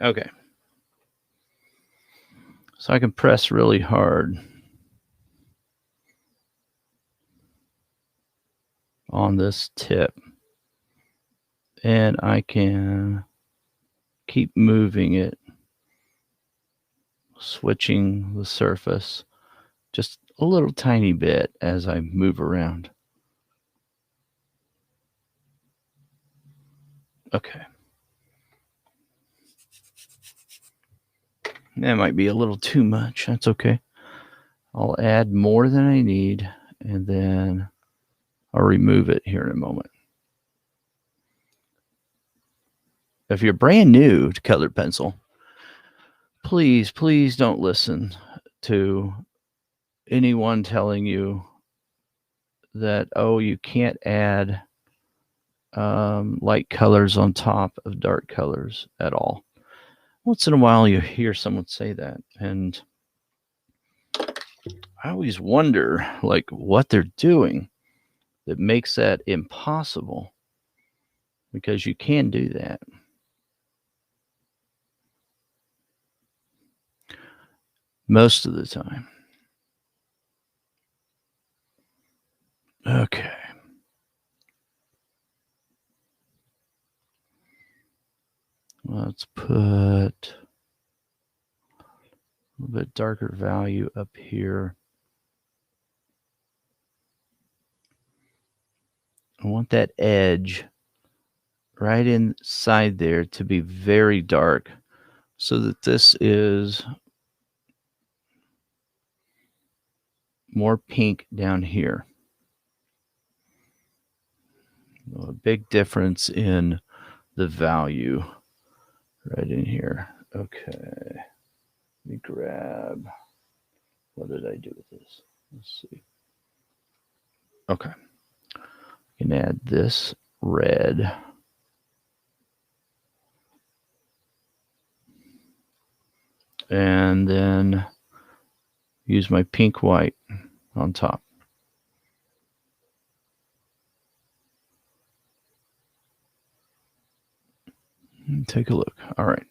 Okay. So I can press really hard on this tip, and I can keep moving it, switching the surface just a little tiny bit as I move around. Okay. That might be a little too much. That's okay. I'll add more than I need, and then I'll remove it here in a moment. If you're brand new to colored pencil, please don't listen to anyone telling you that, oh, you can't add light colors on top of dark colors at all. Once in a while you hear someone say that, and I always wonder like what they're doing that makes that impossible, because you can do that. Most of the time. Okay. Let's put a little bit darker value up here. I want that edge right inside there to be very dark, so that this is more pink down here. A big difference in the value right in here. Okay. Let me grab, what did I do with this? Let's see. Okay. I can add this red. And then use my pink white on top. Take a look. All right.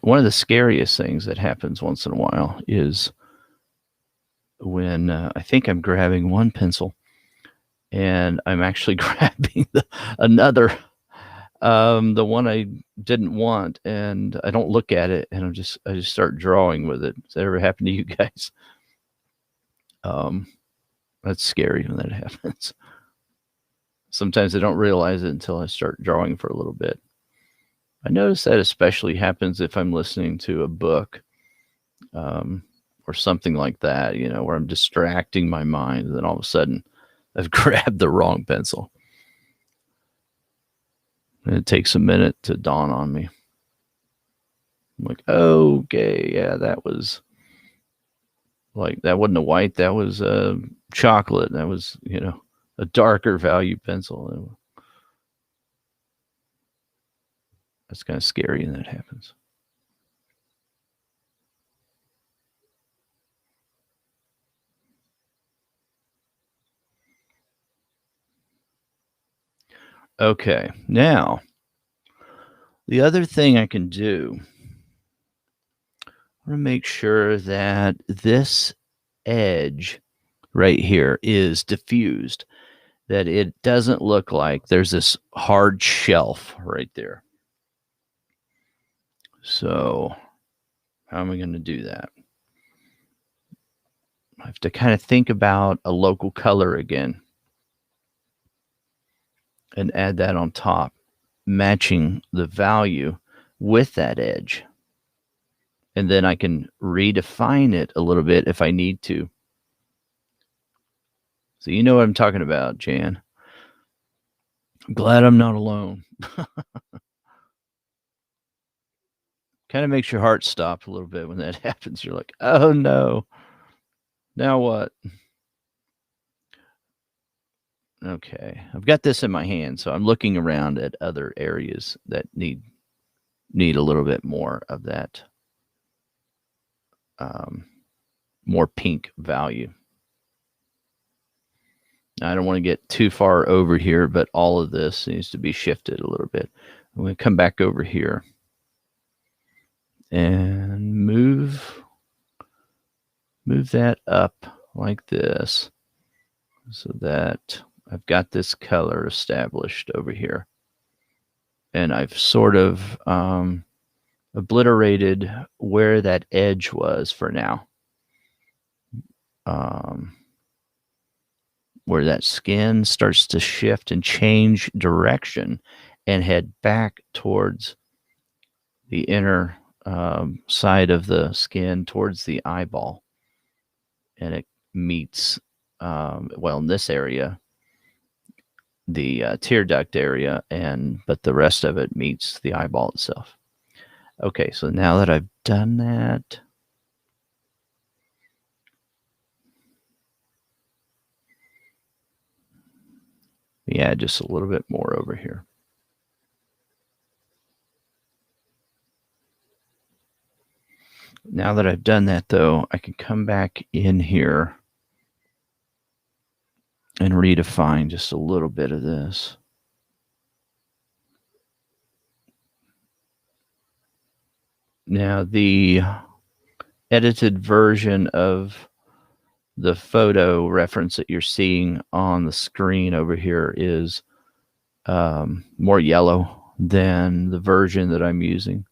One of the scariest things that happens once in a while is when I think I'm grabbing one pencil and I'm actually grabbing another, the one I didn't want, and I don't look at it, and I just start drawing with it. Does that ever happen to you guys? That's scary when that happens. Sometimes I don't realize it until I start drawing for a little bit. I notice that especially happens if I'm listening to a book, or something like that, you know, where I'm distracting my mind, and then all of a sudden I've grabbed the wrong pencil. And it takes a minute to dawn on me. I'm like, okay, yeah, that was like, that wasn't a white, that was a chocolate. That was, you know, a darker value pencil. That's kind of scary when that happens. Okay, now the other thing I can do, I want to make sure that this edge right here is diffused, that it doesn't look like there's this hard shelf right there. So how am I going to do that? I have to kind of think about a local color again and add that on top, matching the value with that edge. And then I can redefine it a little bit if I need to. So you know what I'm talking about, Jan. I'm glad I'm not alone. Kind of makes your heart stop a little bit when that happens. You're like, oh no, now what? Okay, I've got this in my hand, so I'm looking around at other areas that need a little bit more of that, more pink value. I don't want to get too far over here, but all of this needs to be shifted a little bit. I'm going to come back over here and move that up like this, so that I've got this color established over here. And I've sort of obliterated where that edge was for now. Where that skin starts to shift and change direction and head back towards the inner side of the skin, towards the eyeball. And it meets, well, in this area, the tear duct area, but the rest of it meets the eyeball itself. Okay, so now that I've done that, yeah, just a little bit more over here. Now that I've done that, though, I can come back in here and redefine just a little bit of this. Now, the edited version of the photo reference that you're seeing on the screen over here is more yellow than the version that I'm using.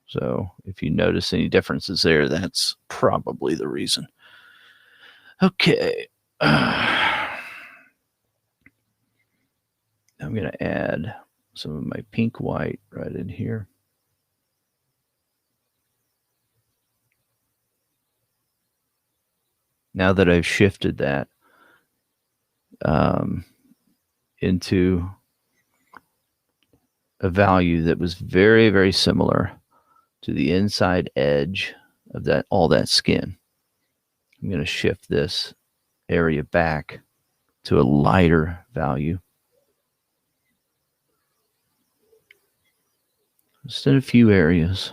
So if you notice any differences there, that's probably the reason. Okay. I'm going to add some of my pink white right in here. Now that I've shifted that into a value that was very, very similar to the inside edge of that all that skin, I'm going to shift this area back to a lighter value. Just in a few areas.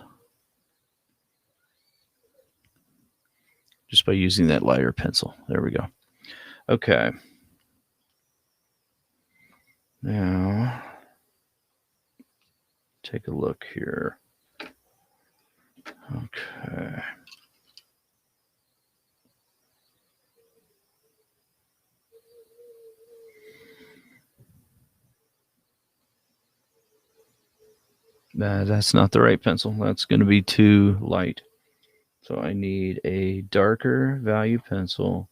Just by using that lighter pencil. There we go. Okay. Now, take a look here. Okay. That's not the right pencil. That's going to be too light. So I need a darker value pencil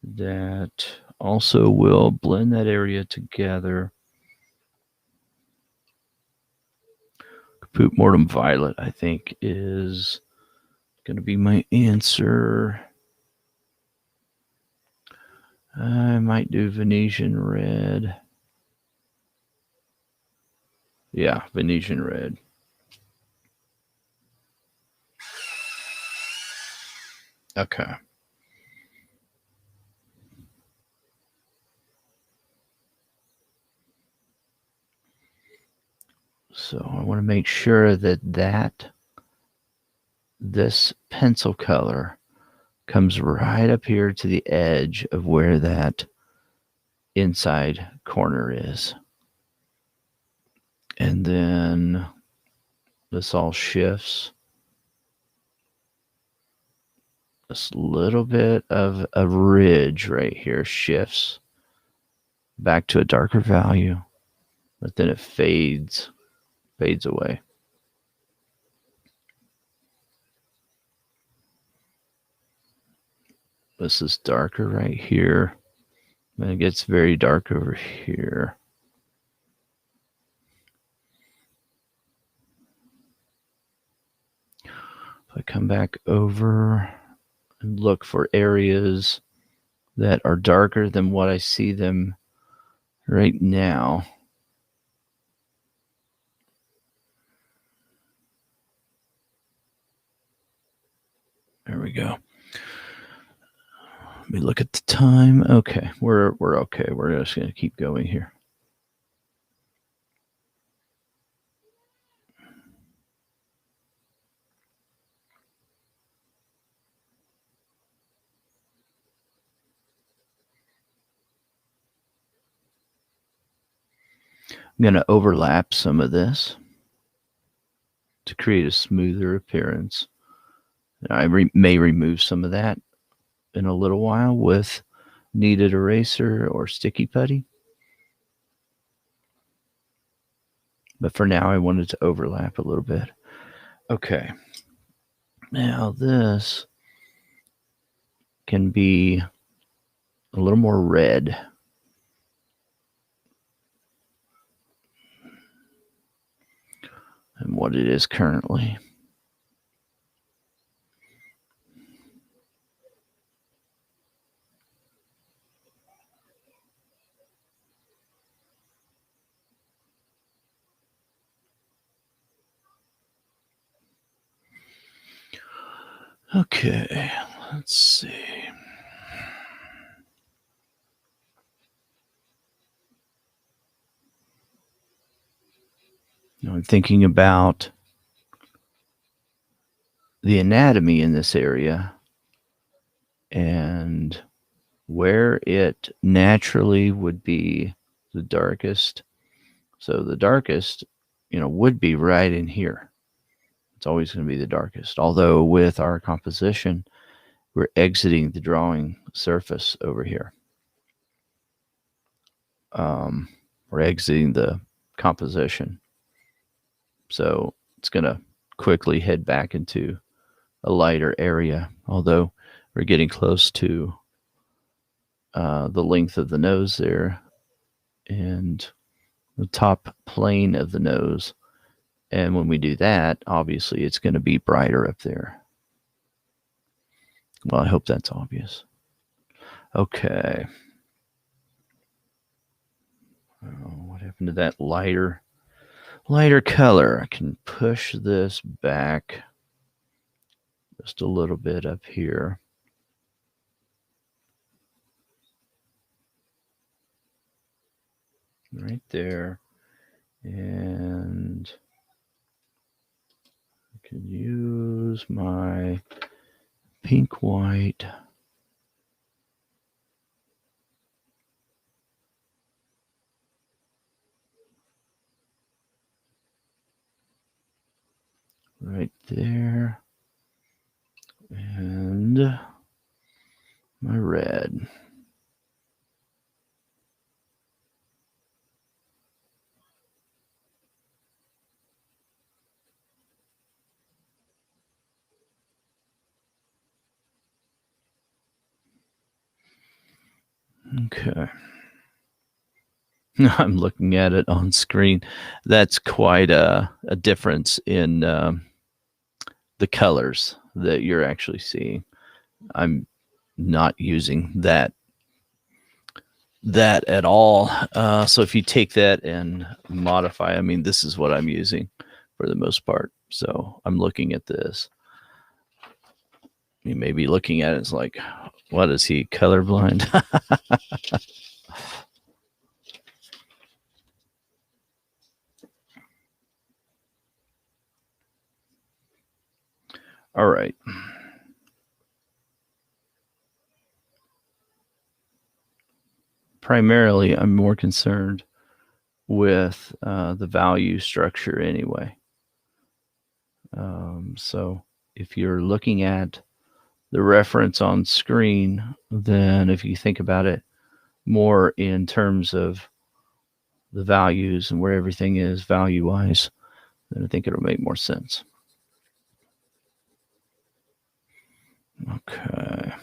that also will blend that area together. Caput Mortem Violet, I think, is going to be my answer. I might do Venetian Red. Yeah, Venetian Red. Okay. So I want to make sure that this pencil color comes right up here to the edge of where that inside corner is. And then this all shifts. This little bit of a ridge right here shifts back to a darker value, but then it fades away. This is darker right here. And it gets very dark over here. If I come back over and look for areas that are darker than what I see them right now. There we go. Let me look at the time. Okay, we're okay. We're just going to keep going here. I'm going to overlap some of this to create a smoother appearance. I may remove some of that in a little while with kneaded eraser or sticky putty. But for now, I wanted to overlap a little bit. Okay. Now this can be a little more red. Than what it is currently. Okay, let's see. I'm thinking about the anatomy in this area and where it naturally would be the darkest. So the darkest, would be right in here. It's always going to be the darkest. Although with our composition, we're exiting the drawing surface over here. We're exiting the composition. So it's going to quickly head back into a lighter area, although we're getting close to the length of the nose there and the top plane of the nose. And when we do that, obviously it's going to be brighter up there. Well, I hope that's obvious. Okay. What happened to that lighter color? I can push this back just a little bit up here. Right there. And I can use my pink white. Right there. And my red. Okay. I'm looking at it on screen. That's quite a difference in the colors that you're actually seeing. I'm not using that at all. So if you take that and modify, I mean, this is what I'm using for the most part. So I'm looking at this. You may be looking at it, it's like, what is he, colorblind? All right. Primarily, I'm more concerned with the value structure anyway. So if you're looking at the reference on screen, then if you think about it more in terms of the values and where everything is value-wise, then I think it'll make more sense. Okay.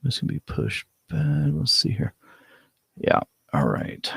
This can be pushed back. Let's see here. Yeah. All right.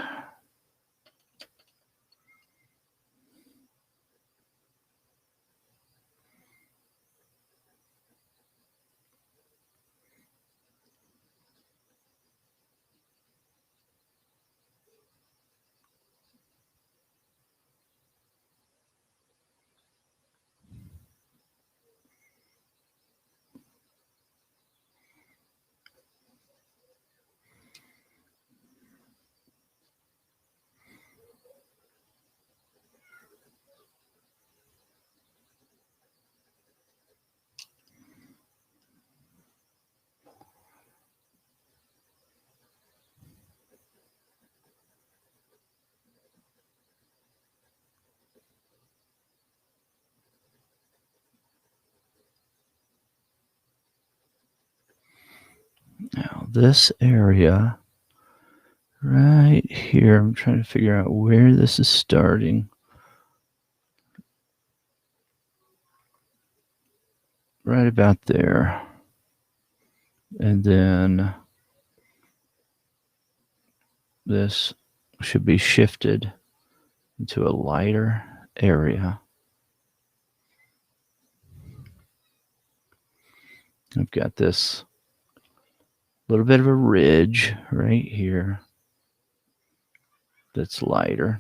Now this area right here, I'm trying to figure out where this is starting. Right about there. And then this should be shifted into a lighter area. I've got this little bit of a ridge right here that's lighter.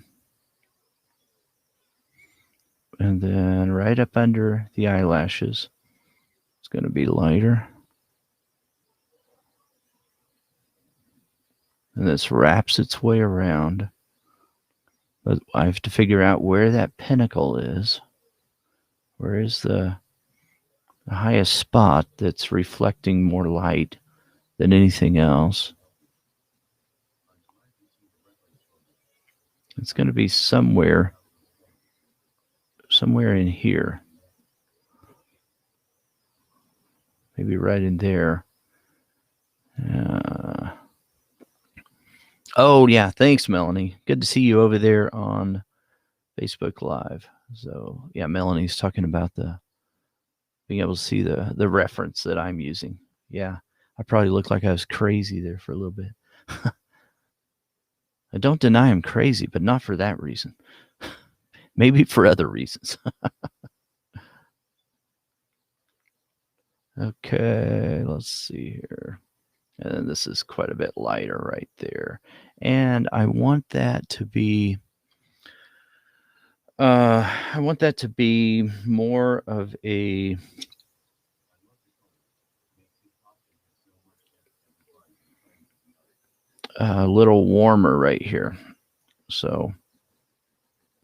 And then right up under the eyelashes, It's going to be lighter. And this wraps its way around. But I have to figure out where that pinnacle is. Where is the highest spot that's reflecting more light than anything else? It's going to be somewhere in here. Maybe right in there. Oh, yeah. Thanks, Melanie. Good to see you over there on Facebook Live. So, yeah, Melanie's talking about being able to see the reference that I'm using. Yeah, I probably looked like I was crazy there for a little bit. I don't deny I'm crazy, but not for that reason. Maybe for other reasons. Okay, let's see here. And this is quite a bit lighter right there. And I want that to be more of a little warmer right here. So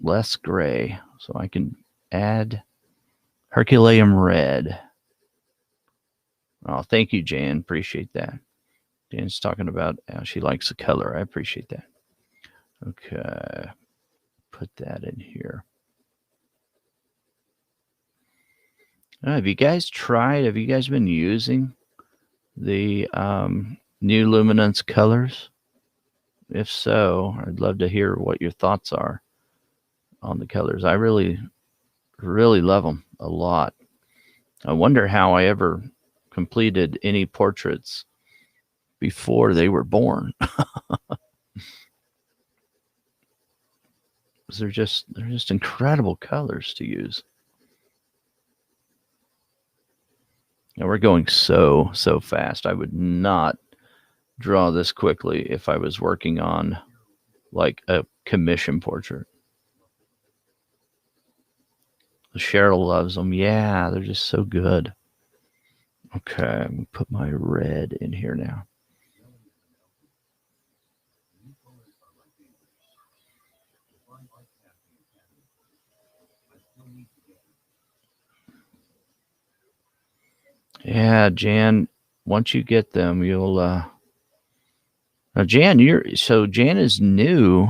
less gray. So I can add Herculaneum red. Oh, thank you, Jan. Appreciate that. Jan's talking about how she likes the color. I appreciate that. Okay. Put that in here. Have you guys been using the new Luminance colors? If so, I'd love to hear what your thoughts are on the colors. I really, really love them a lot. I wonder how I ever completed any portraits before they were born. They're just incredible colors to use. And we're going so fast. I would not draw this quickly if I was working on like a commission portrait. Cheryl loves them. Yeah, they're just so good. Okay, I'm going to put my red in here now. Yeah, Jan, once you get them, you'll now Jan, Jan is new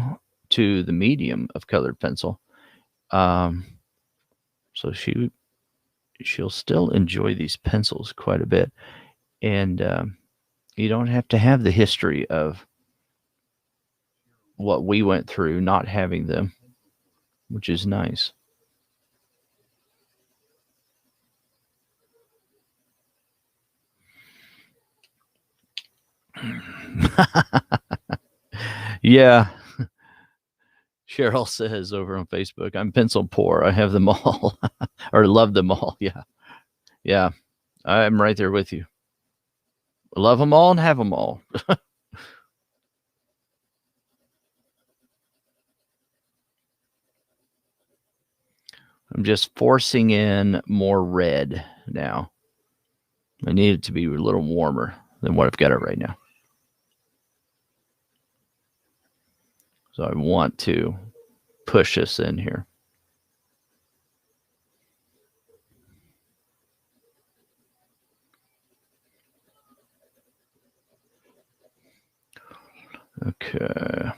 to the medium of colored pencil. So she'll still enjoy these pencils quite a bit. And you don't have to have the history of what we went through not having them, which is nice. Yeah. Cheryl says over on Facebook, I'm pencil poor. I have them all or love them all. Yeah. Yeah. I'm right there with you. Love them all and have them all. I'm just forcing in more red now. I need it to be a little warmer than what I've got it right now. So I want to push this in here. Okay.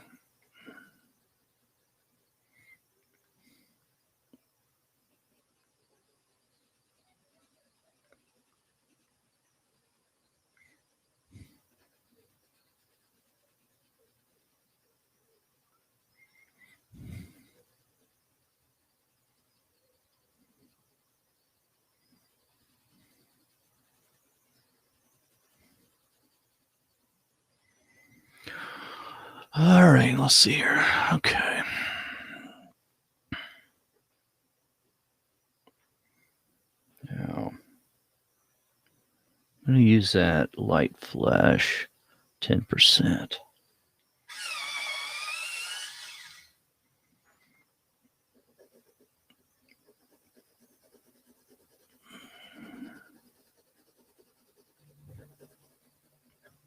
All right, let's see here. Okay. Now, I'm going to use that light flesh 10%.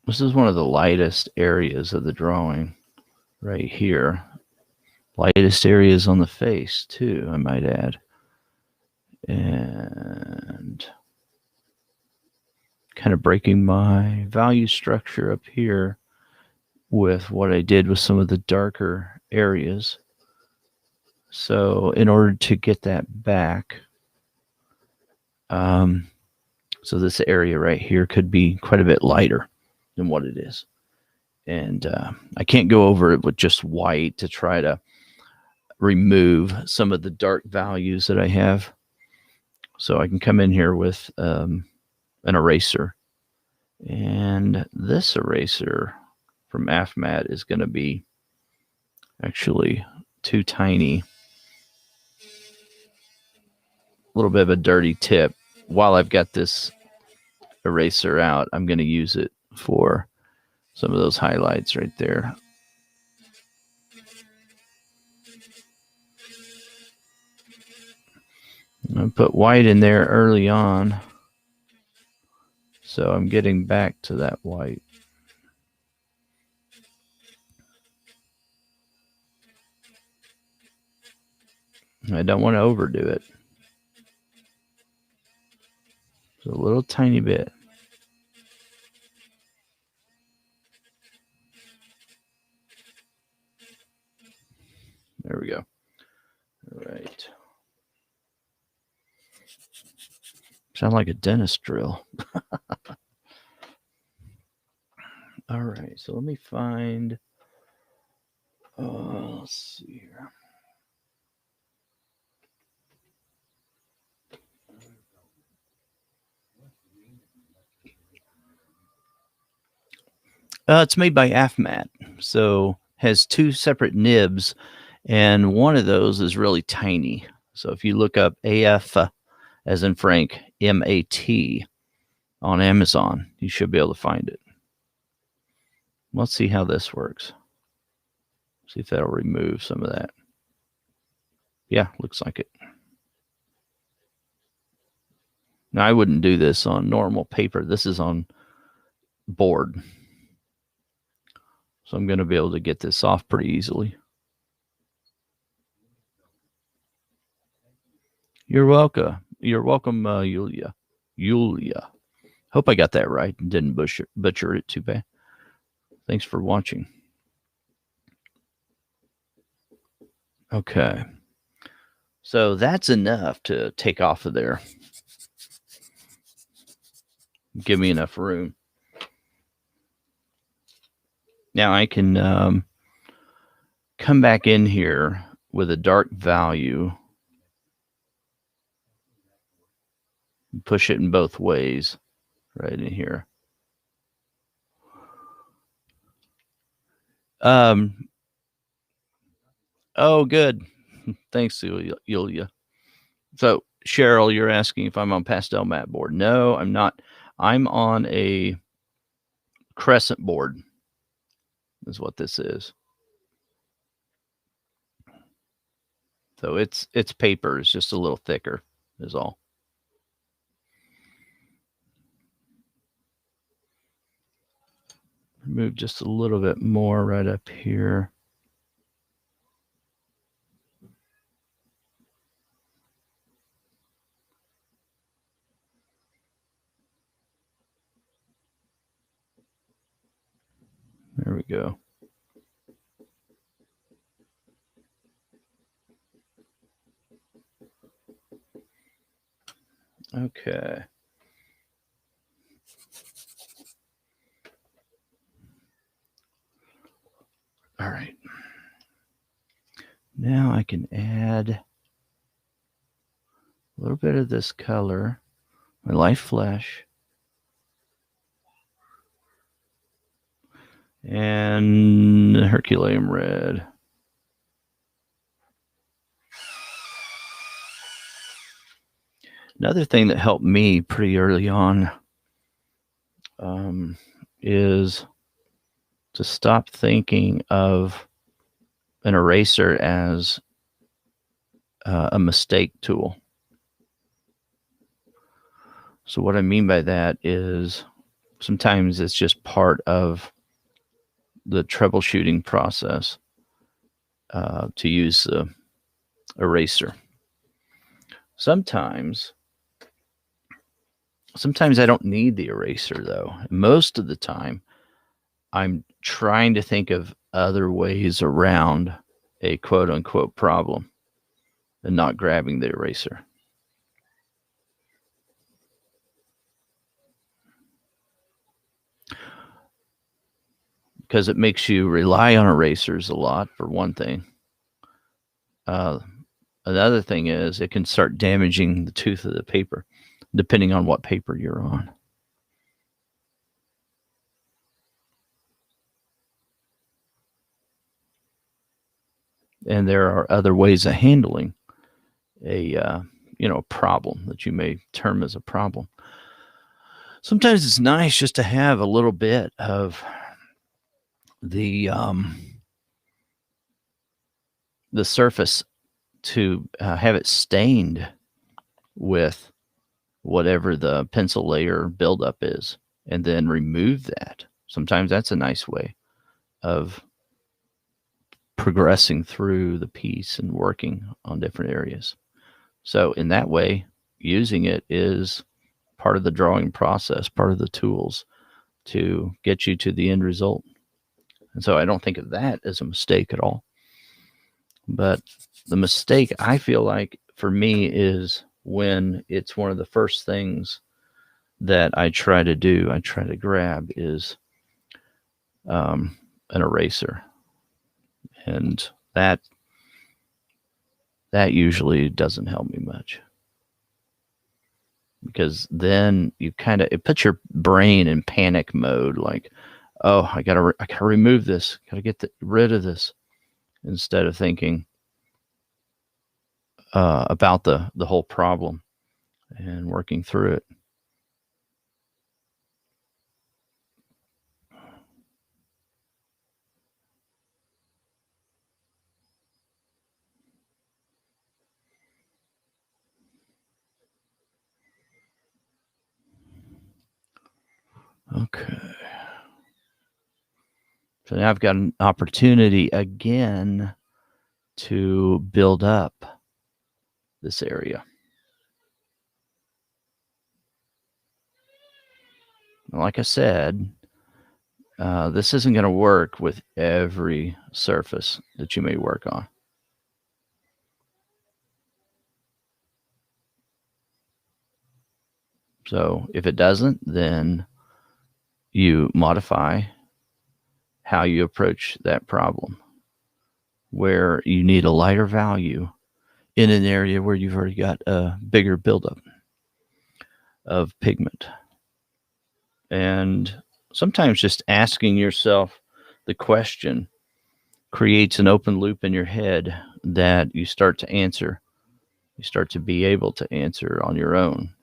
This is one of the lightest areas of the drawing right here. Lightest areas on the face too, I might add. And kind of breaking my value structure up here with what I did with some of the darker areas. So in order to get that back, so this area right here could be quite a bit lighter than what it is. And I can't go over it with just white to try to remove some of the dark values that I have. So I can come in here with an eraser. And this eraser from AFMAT is going to be actually too tiny. A little bit of a dirty tip. While I've got this eraser out, I'm going to use it for some of those highlights right there. I put white in there early on, so I'm getting back to that white. I don't want to overdo it. Just a little tiny bit. There we go. All right. Sound like a dentist drill. All right, so let me find, let's see here. It's made by AFMAT, so has two separate nibs, and one of those is really tiny. So if you look up AF, as in Frank, MAT on Amazon, you should be able to find it. Let's see how this works. See if that'll remove some of that. Yeah, looks like it. Now, I wouldn't do this on normal paper. This is on board. So I'm going to be able to get this off pretty easily. You're welcome. You're welcome, Yulia. Yulia. Hope I got that right and didn't butcher it too bad. Thanks for watching. Okay. So that's enough to take off of there. Give me enough room. Now I can come back in here with a dark value. Push it in both ways right in here. Oh, good. Thanks, Yulia. So, Cheryl, you're asking if I'm on pastel mat board. No, I'm not. I'm on a crescent board, is what this is. So it's paper. It's just a little thicker, is all. Move just a little bit more right up here. There we go. Okay. All right. Now I can add a little bit of this color, my life flesh, and Herculaneum red. Another thing that helped me pretty early on is to stop thinking of an eraser as a mistake tool. So what I mean by that is sometimes it's just part of the troubleshooting process to use the eraser. Sometimes I don't need the eraser, though. Most of the time, I'm trying to think of other ways around a quote-unquote problem and not grabbing the eraser. Because it makes you rely on erasers a lot, for one thing. Another thing is it can start damaging the tooth of the paper, depending on what paper you're on. And there are other ways of handling a problem that you may term as a problem. Sometimes it's nice just to have a little bit of the surface to have it stained with whatever the pencil layer buildup is, and then remove that. Sometimes that's a nice way of progressing through the piece and working on different areas. So in that way, using it is part of the drawing process, part of the tools to get you to the end result. And so I don't think of that as a mistake at all. But the mistake, I feel like, for me, is when it's one of the first things that I try to do, I try to grab, is an eraser. And that usually doesn't help me much. Because then it puts your brain in panic mode, like, oh, I gotta remove this, gotta get rid of this, instead of thinking about the whole problem and working through it. Okay. So now I've got an opportunity again to build up this area. Like I said, this isn't going to work with every surface that you may work on. So if it doesn't, then you modify how you approach that problem, where you need a lighter value in an area where you've already got a bigger buildup of pigment. And sometimes just asking yourself the question creates an open loop in your head that you start to answer. You start to be able to answer on your own.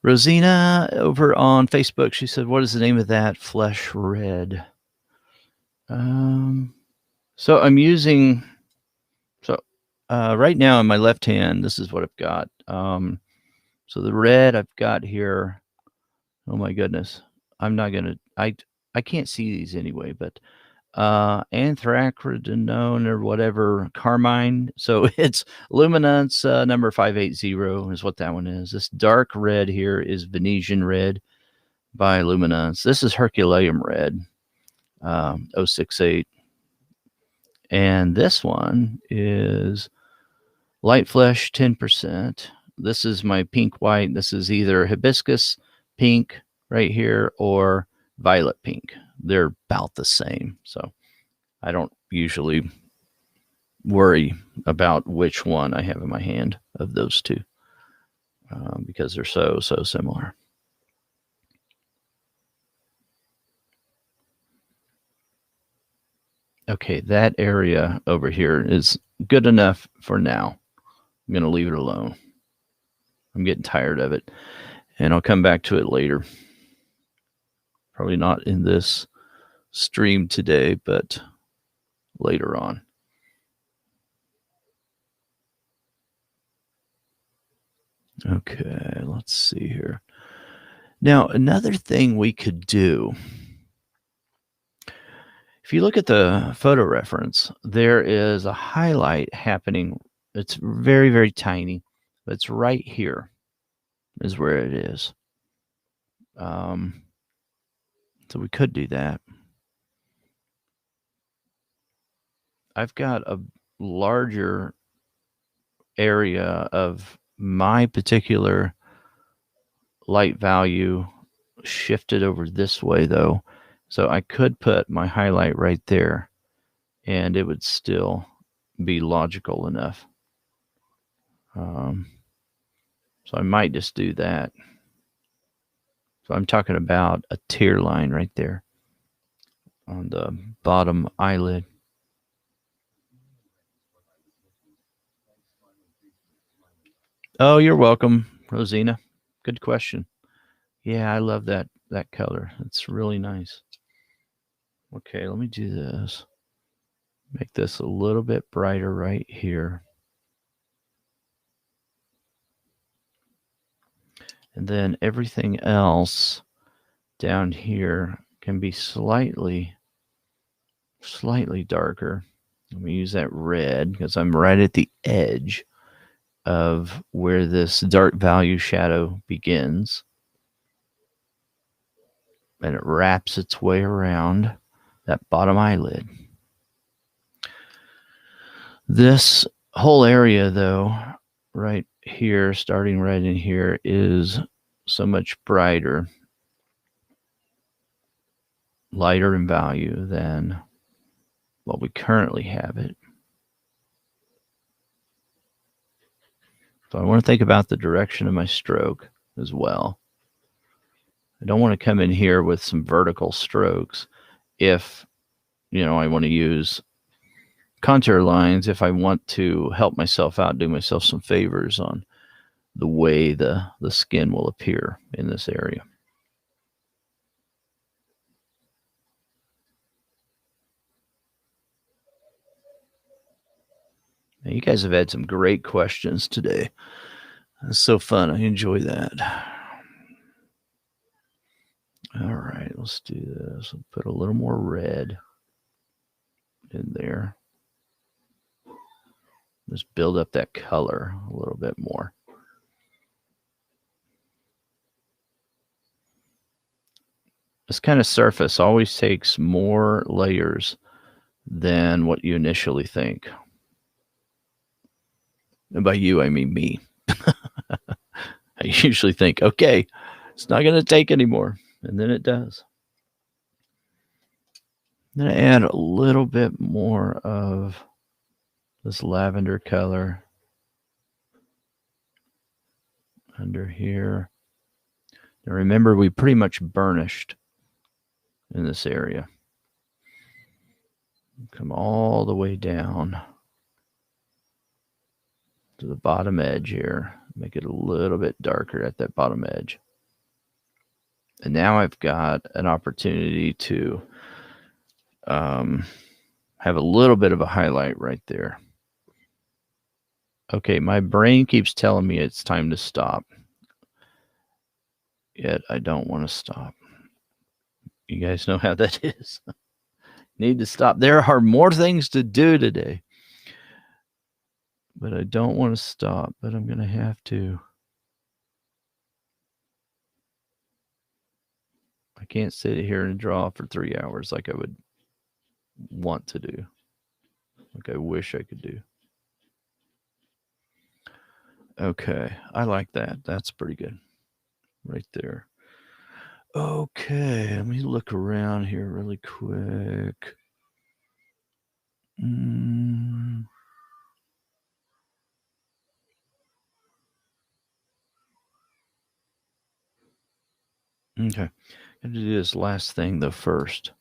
Rosina over on Facebook, she said, what is the name of that Flesh Red? So I'm using, right now in my left hand, this is what I've got. So the red I've got here, oh my goodness, I'm not going to, I can't see these anyway, but anthracnone or whatever, carmine. So it's luminance number 580 is what that one is. This dark red here is Venetian red by luminance. This is Herculaneum red, 068. And this one is light flesh 10%. This is my pink white. This is either hibiscus pink right here or violet pink. They're about the same. So I don't usually worry about which one I have in my hand of those two because they're so similar. Okay, that area over here is good enough for now. I'm going to leave it alone. I'm getting tired of it, and I'll come back to it later. Probably not in this stream today, but later on. Okay, let's see here. Now, another thing we could do, if you look at the photo reference, there is a highlight happening. It's very, very tiny. But it's right here is where it is. So we could do that. I've got a larger area of my particular light value shifted over this way, though. So I could put my highlight right there, and it would still be logical enough. So I might just do that. So I'm talking about a tear line right there on the bottom eyelid. Oh, you're welcome, Rosina. Good question. Yeah, I love that color. It's really nice. Okay, let me do this. Make this a little bit brighter right here. And then everything else down here can be slightly darker. Let me use that red because I'm right at the edge of where this dark value shadow begins. And it wraps its way around that bottom eyelid. This whole area, though, right here, starting right in here, is so much brighter, lighter in value than what we currently have it. So I want to think about the direction of my stroke as well. I don't want to come in here with some vertical strokes if, I want to use contour lines, if I want to help myself out, do myself some favors on the way the skin will appear in this area. Now, you guys have had some great questions today. It's so fun. I enjoy that. All right, let's do this. I'll put a little more red in there. Let's build up that color a little bit more. This kind of surface always takes more layers than what you initially think. And by you, I mean me. I usually think, okay, it's not going to take anymore. And then it does. Then I add a little bit more of this lavender color under here. Now remember, we pretty much burnished in this area. Come all the way down to the bottom edge here. Make it a little bit darker at that bottom edge. And now I've got an opportunity to have a little bit of a highlight right there. Okay, my brain keeps telling me it's time to stop. Yet I don't want to stop. You guys know how that is. Need to stop. There are more things to do today. But I don't want to stop, but I'm going to have to. I can't sit here and draw for 3 hours like I would want to do. Like I wish I could do. Okay, I like that. That's pretty good. Right there. Okay, let me look around here really quick. Okay, I'm going to do this last thing though first.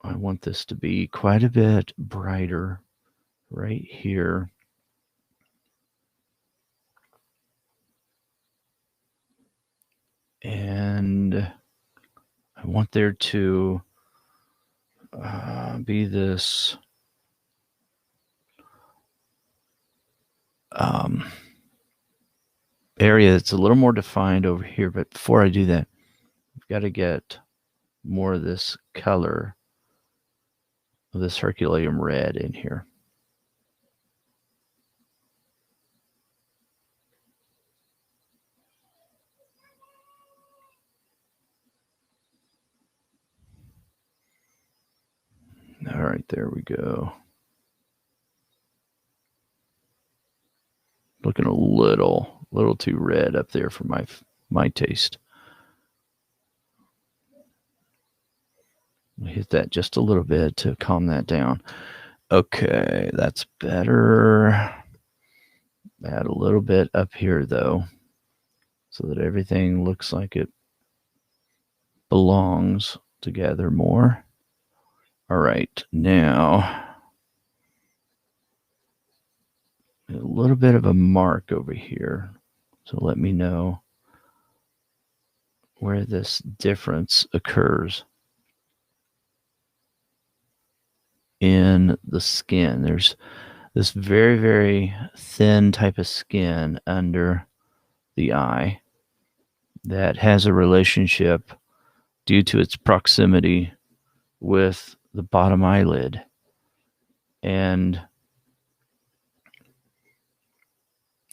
I want this to be quite a bit brighter right here. And I want there to be this area that's a little more defined over here. But before I do that, I've got to get more of this color of this Herculaneum red in here. All right, there we go. Looking a little too red up there for my taste. Hit that just a little bit to calm that down. Okay, that's better. Add a little bit up here though, so that everything looks like it belongs together more. All right, now a little bit of a mark over here. So let me know where this difference occurs in the skin. There's this very, very thin type of skin under the eye that has a relationship due to its proximity with the bottom eyelid. And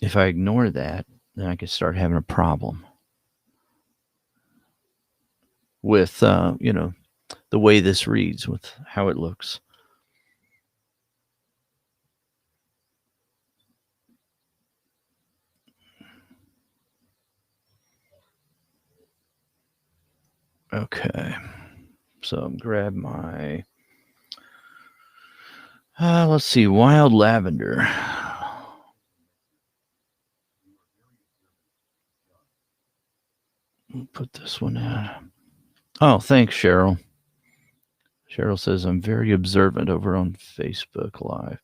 if I ignore that, then I could start having a problem with, the way this reads, with how it looks. Okay, so grab my, let's see, wild lavender. Put this one in. Oh, thanks, Cheryl. Cheryl says, I'm very observant over on Facebook Live.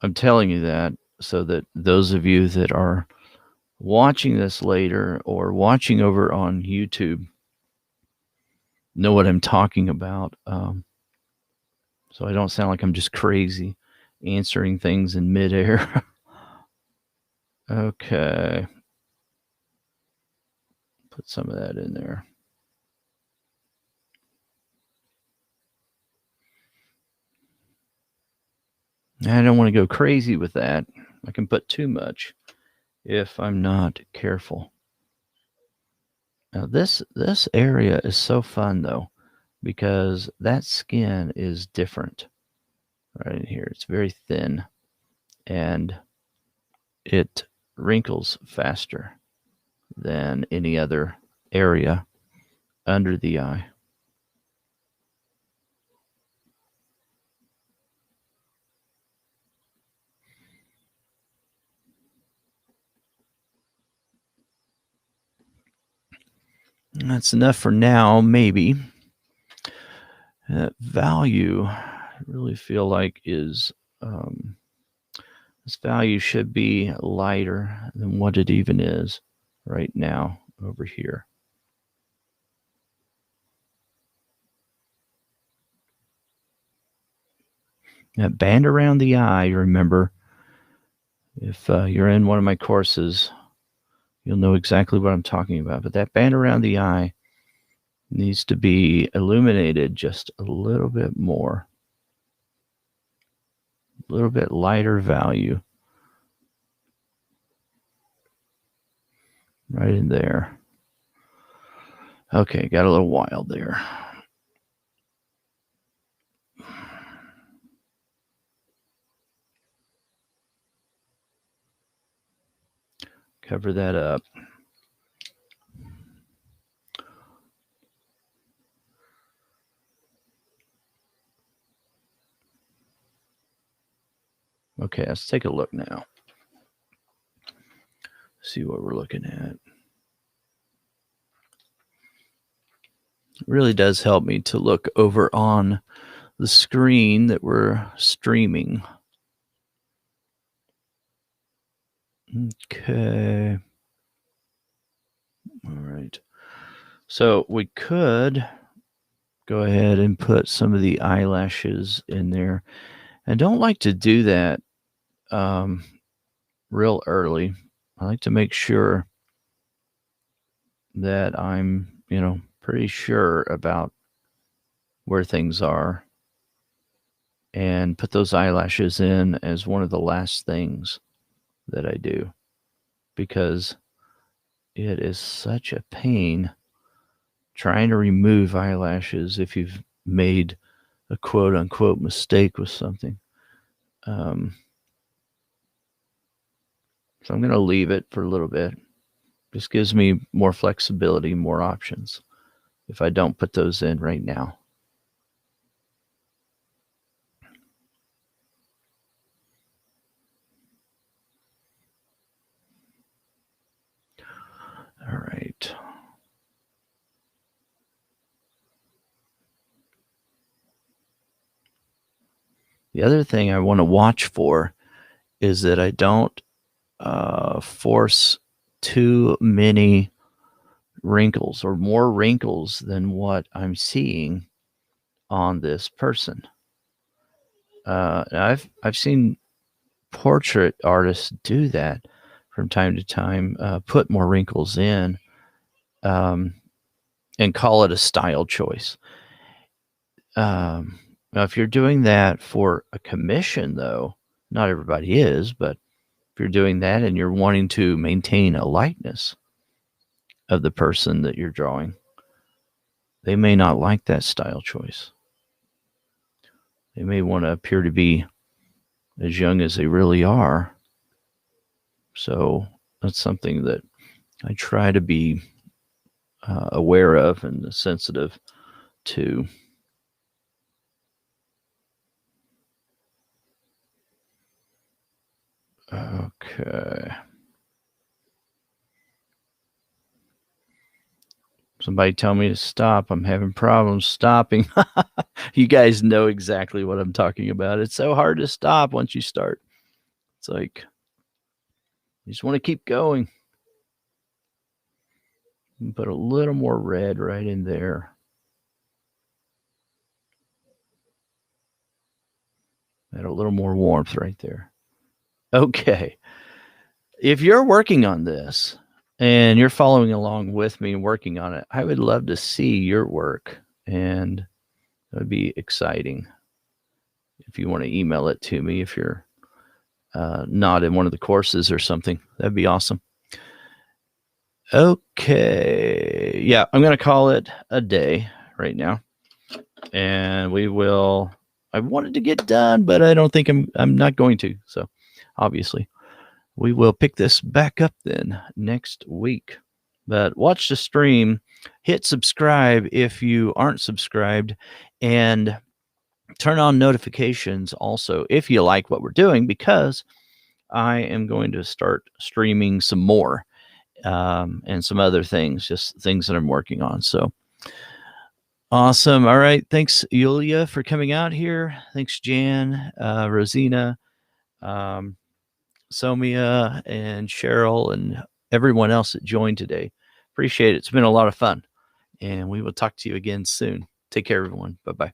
I'm telling you that so that those of you that are watching this later or watching over on YouTube know what I'm talking about. So I don't sound like I'm just crazy answering things in midair. Okay. Put some of that in there. I don't want to go crazy with that. I can put too much if I'm not careful. Now this area is so fun though, because that skin is different right in here. It's very thin and it wrinkles faster than any other area under the eye. That's enough for now, maybe. That value, I really feel like is, this value should be lighter than what it even is right now over here. That band around the eye, remember, if you're in one of my courses, you'll know exactly what I'm talking about. But that band around the eye needs to be illuminated just a little bit more. A little bit lighter value. Right in there. Okay, got a little wild there. Cover that up. Okay, let's take a look now. See what we're looking at. It really does help me to look over on the screen that we're streaming. Okay. All right. So we could go ahead and put some of the eyelashes in there. I don't like to do that real early. I like to make sure that I'm, pretty sure about where things are, and put those eyelashes in as one of the last things that I do, because it is such a pain trying to remove eyelashes if you've made a quote unquote mistake with something. So I'm going to leave it for a little bit. Just gives me more flexibility, more options if I don't put those in right now. All right. The other thing I want to watch for is that I don't force too many wrinkles, or more wrinkles than what I'm seeing on this person. I've seen portrait artists do that from time to time, put more wrinkles in, and call it a style choice. Now, if you're doing that for a commission, though, not everybody is, but if you're doing that and you're wanting to maintain a likeness of the person that you're drawing, they may not like that style choice. They may want to appear to be as young as they really are. So that's something that I try to be aware of and sensitive to. Okay. Somebody tell me to stop. I'm having problems stopping. You guys know exactly what I'm talking about. It's so hard to stop once you start. It's like you just want to keep going. Put a little more red right in there. Add a little more warmth right there. Okay. If you're working on this and you're following along with me and working on it, I would love to see your work, and that would be exciting. If you want to email it to me, if you're not in one of the courses or something, that'd be awesome. Okay. Yeah, I'm going to call it a day right now. And we will, I wanted to get done, but I don't think I'm not going to. So obviously we will pick this back up then next week. But watch the stream, hit subscribe if you aren't subscribed, and turn on notifications also if you like what we're doing, because I am going to start streaming some more, and some other things, just things that I'm working on. So awesome. All right. Thanks, Yulia, for coming out here. Thanks, Jan, Rosina, Somia, and Cheryl, and everyone else that joined today. Appreciate it. It's been a lot of fun, and we will talk to you again soon. Take care, everyone. Bye-bye.